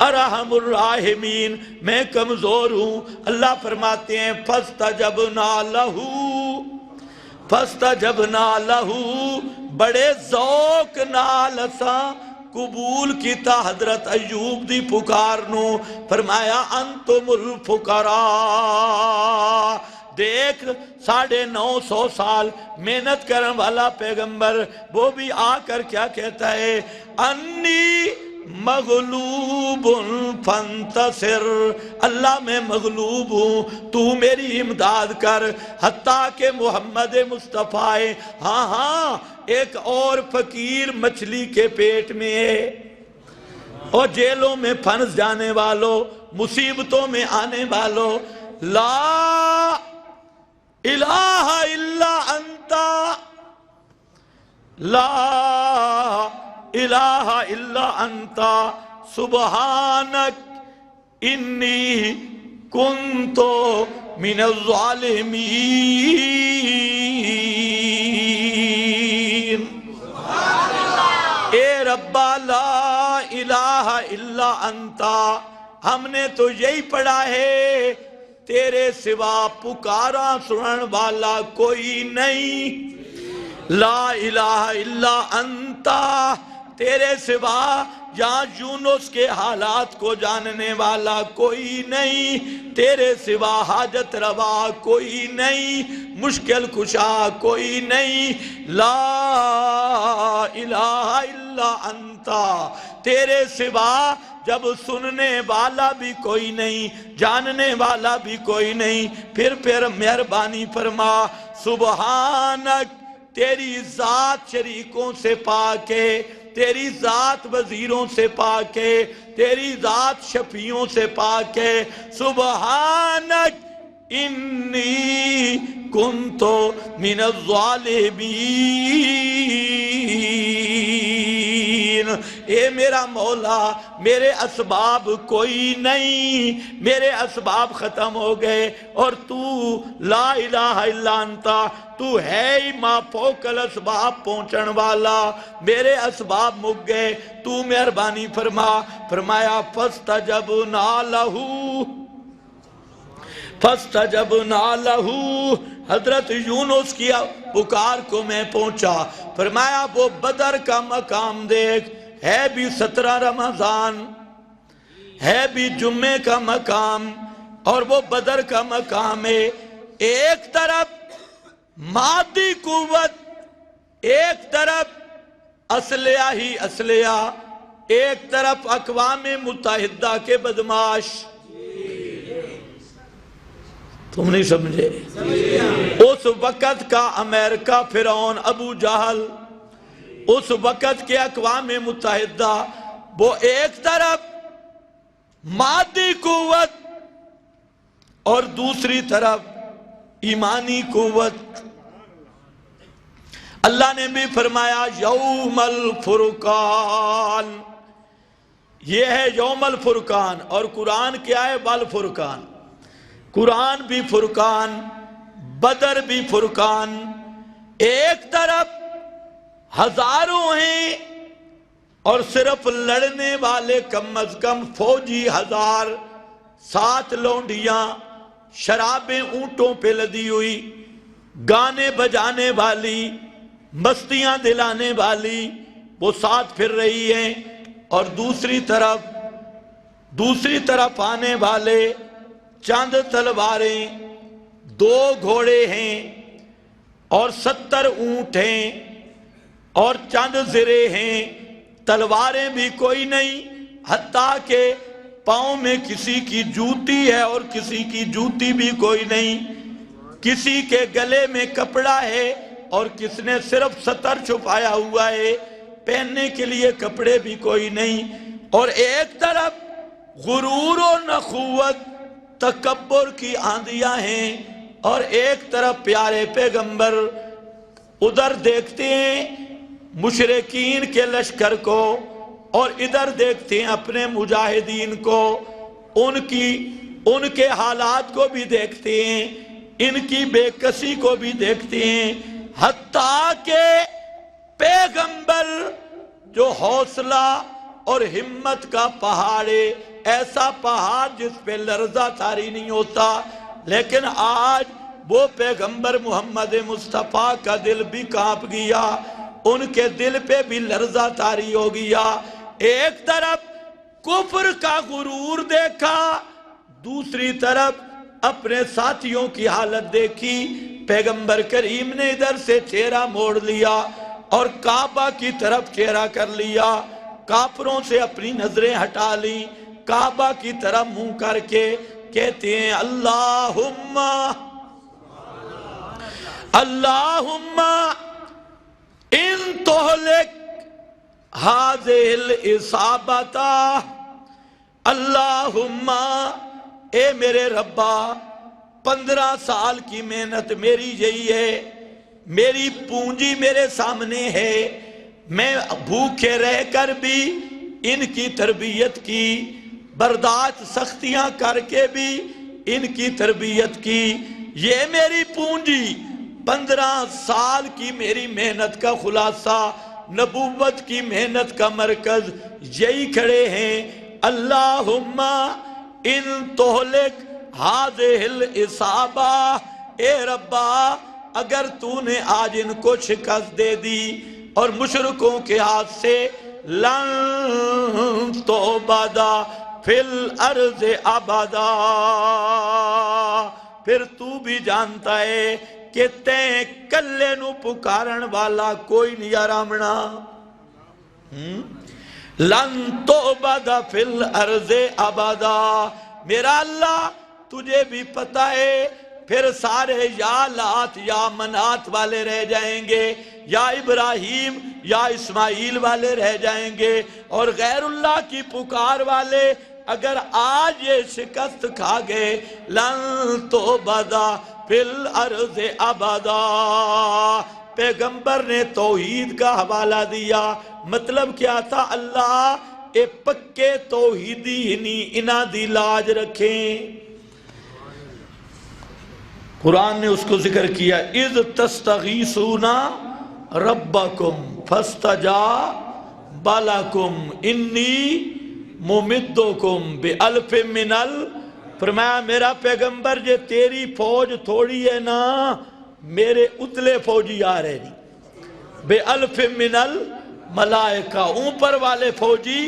Speaker 1: ارحم الراحمین، میں کمزور ہوں۔ اللہ فرماتے ہیں فَاسْتَجَبْنَا لَهُ، بڑے ذوق نال اساں قبول کیتا حضرت ایوب دی پکار نو۔ فرمایا انتم الفقراء، دیکھ 950 سال محنت کرنے والا پیغمبر، وہ بھی آ کر کیا کہتا ہے؟ انی مغلوب فانتصر، اللہ میں مغلوب ہوں، تو میری امداد کر۔ حتیٰ کہ محمد مصطفیٰ، ہاں ایک اور فقیر مچھلی کے پیٹ میں ہے، اور جیلوں میں پھنس جانے والوں، مصیبتوں میں آنے والوں، لا الہ الا انت انتا لا الہ الا انتا سبحانک انی کنتو من الظالمین۔ اے ربا لا الہ الا انتا، ہم نے تو یہی پڑھا ہے تیرے سوا پکارا سنن والا کوئی نہیں، لا الہ الا انتا، تیرے سوا یہاں یونس کے حالات کو جاننے والا کوئی نہیں، تیرے سوا حاجت روا کوئی نہیں، مشکل کشا کوئی نہیں، لا الہ الا انتا، تیرے سوا جب سننے والا بھی کوئی نہیں، جاننے والا بھی کوئی نہیں، پھر مہربانی فرما سبحانک، تیری ذات شریکوں سے پاک ہے، تیری ذات وزیروں سے پاک ہے، تیری ذات شفیعوں سے پاک ہے، سبحانک انی کنتو من الظالمین۔ اے میرا مولا، میرے اسباب کوئی نہیں، میرے اسباب ختم ہو گئے، اور تو لا الہ الا انتا، تو ہے ہی ما فوق الاسباب پہنچن والا، میرے اسباب مک گئے، تو مہربانی فرما۔ فرمایا فاستجبنا لہو، فاستجبنا لہو، حضرت یونس کی پکار کو میں پہنچا، فرمایا وہ بدر کا مقام دیکھ، ہے بھی 17 رمضان، ہے بھی جمعے کا مقام، اور وہ بدر کا مقام ہے، ایک طرف مادی قوت، ایک طرف اسلحہ ہی اسلحہ، ایک طرف اقوام متحدہ کے بدماش۔ تم نہیں سمجھے؟ اس وقت کا امریکہ، فرعون، ابو جہل، اس وقت کے اقوام متحدہ، وہ ایک طرف مادی قوت اور دوسری طرف ایمانی قوت۔ اللہ نے بھی فرمایا یوم الفرقان، یہ ہے یوم الفرقان، اور قرآن کیا ہے؟ والفرقان، قرآن بھی فرقان، بدر بھی فرقان، ایک طرف ہزاروں ہیں اور صرف لڑنے والے کم از کم فوجی 1000، 7 لونڈیاں، شرابیں اونٹوں پہ لدی ہوئی، گانے بجانے والی، مستیاں دلانے والی، وہ ساتھ پھر رہی ہیں، اور دوسری طرف آنے والے چند تلواریں، 2 گھوڑے ہیں اور 70 اونٹ ہیں اور چند زرے ہیں، تلواریں بھی کوئی نہیں، حتیٰ کہ پاؤں میں کسی کی جوتی ہے اور کسی کی جوتی بھی کوئی نہیں، کسی کے گلے میں کپڑا ہے اور کس نے صرف سطر چھپایا ہوا ہے، پہننے کے لیے کپڑے بھی کوئی نہیں، اور ایک طرف غرور و نخوت، تکبر کی آندیاں ہیں، اور ایک طرف پیارے پیغمبر، ادھر دیکھتے ہیں مشرکین کے لشکر کو اور ادھر دیکھتے ہیں اپنے مجاہدین کو، ان کے حالات کو بھی دیکھتے ہیں، ان کی بے کسی کو بھی دیکھتے ہیں، حتیٰ کہ پیغمبر جو حوصلہ اور ہمت کا پہاڑ ہے، ایسا پہاڑ جس پہ لرزہ طاری نہیں ہوتا، لیکن آج وہ پیغمبر محمد مصطفیٰ کا دل بھی کانپ گیا، ان کے دل پہ بھی لرزہ طاری ہو گیا، ایک طرف کفر کا غرور دیکھا، دوسری طرف اپنے ساتھیوں کی حالت دیکھی، پیغمبر کریم نے ادھر سے چہرہ موڑ لیا اور کعبہ کی طرف چہرہ کر لیا، کافروں سے اپنی نظریں ہٹا لی، کعبہ کی طرف منہ کر کے کہتے ہیں اللہم ان تہلک ہذہ العصابۃ، اللہم اے میرے ربا 15 سال کی محنت میری یہی ہے، میری پونجی میرے سامنے ہے، میں بھوکے رہ کر بھی ان کی تربیت کی، برداشت سختیاں کر کے بھی ان کی تربیت کی، یہ میری پونجی 15 سال کی میری محنت کا خلاصہ، نبوت کی محنت کا مرکز یہی کھڑے ہیں۔ اللہم ان تہلک ہذہ العصابہ، اے ربا اگر تو نے آج ان کو شکست دے دی اور مشرکوں کے ہاتھ سے، لن تعبد فی الارض ابدا، پھر تو بھی جانتا ہے کہ تے کلے نو پکارن والا کوئی نہیں آرامنا۔ لن تعبد فی الارض ابدا، میرا اللہ تجھے بھی پتہ ہے پھر سارے یا لات یا منات والے رہ جائیں گے، یا ابراہیم یا اسماعیل والے رہ جائیں گے، اور غیر اللہ کی پکار والے اگر آج یہ شکست کھا گئے، لن تعبد فی الارض ابدا۔ پیغمبر نے توحید کا حوالہ دیا، مطلب کیا تھا؟ اللہ اے پکے توحیدی ہنی انہ دی لاج رکھیں۔ قرآن نے اس کو ذکر کیا، اذ تستغیثون ربکم فاستجاب لکم انی ممدکم بألف من فرمایا میرا پیغمبر جے تیری فوج تھوڑی ہے نا، میرے اتلے فوجی آ رہے نہیں، بألف من الملائکہ، اوپر والے فوجی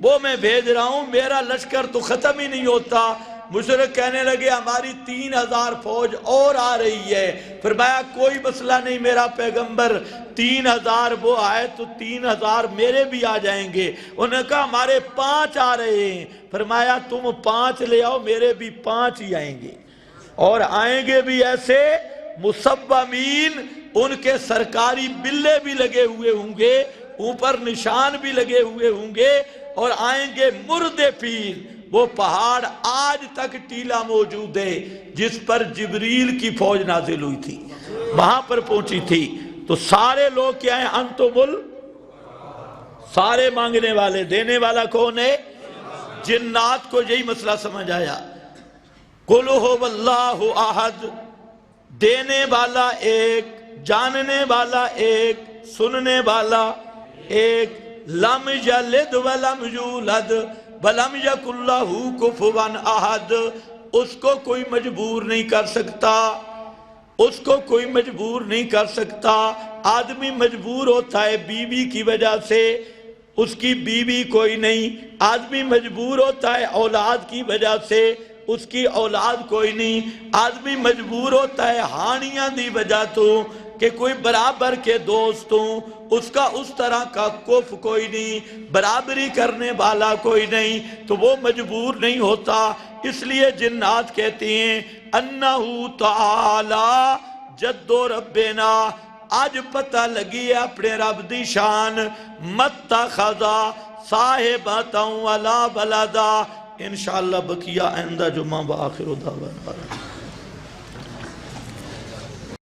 Speaker 1: وہ میں بھیج رہا ہوں، میرا لشکر تو ختم ہی نہیں ہوتا۔ مشرک کہنے لگے ہماری 3000 فوج اور آ رہی ہے، فرمایا کوئی مسئلہ نہیں میرا پیغمبر، 3000 وہ آئے تو 3000 میرے بھی آ جائیں گے۔ انہوں نے کہا ہمارے 5 آ رہے ہیں، فرمایا تم 5 لے آؤ، میرے بھی 5 ہی آئیں گے، اور آئیں گے بھی ایسے مصومین، ان کے سرکاری بلے بھی لگے ہوئے ہوں گے، اوپر نشان بھی لگے ہوئے ہوں گے، اور آئیں گے مردے پیر۔ وہ پہاڑ آج تک ٹیلا موجود ہے جس پر جبریل کی فوج نازل ہوئی تھی، وہاں پر پہنچی تھی۔ تو سارے لوگ کیا ہیں؟ انتم سارے مانگنے والے، دینے والا کون ہے؟ جنات کو یہی مسئلہ سمجھ آیا۔ قل ھو اللہ احد، دینے والا ایک، جاننے والا ایک، سننے والا ایک، لم یلد ولم یولد وَلَمْ یَکُن لَّهُ کُفُوًا احد، اس کو کوئی مجبور نہیں کر سکتا، اس کو کوئی مجبور نہیں کر سکتا۔ آدمی مجبور ہوتا ہے بیوی کی وجہ سے، اس کی بیوی کوئی نہیں، آدمی مجبور ہوتا ہے اولاد کی وجہ سے، اس کی اولاد کوئی نہیں، آدمی مجبور ہوتا ہے ہانیاں دی وجہ تو کہ کوئی برابر کے دوست ہوں، اس کا اس طرح کا کف کوئی نہیں، برابری کرنے والا کوئی نہیں، تو وہ مجبور نہیں ہوتا۔ اس لیے جنات کہتے ہیں انہو تعالی جد ربنا، آج پتہ لگی ہے اپنے رب دی شان، متخذا صاحبتا ولا ولدا۔ انشاءاللہ بقیہ آئندہ جمعہ، وآخر دعوانا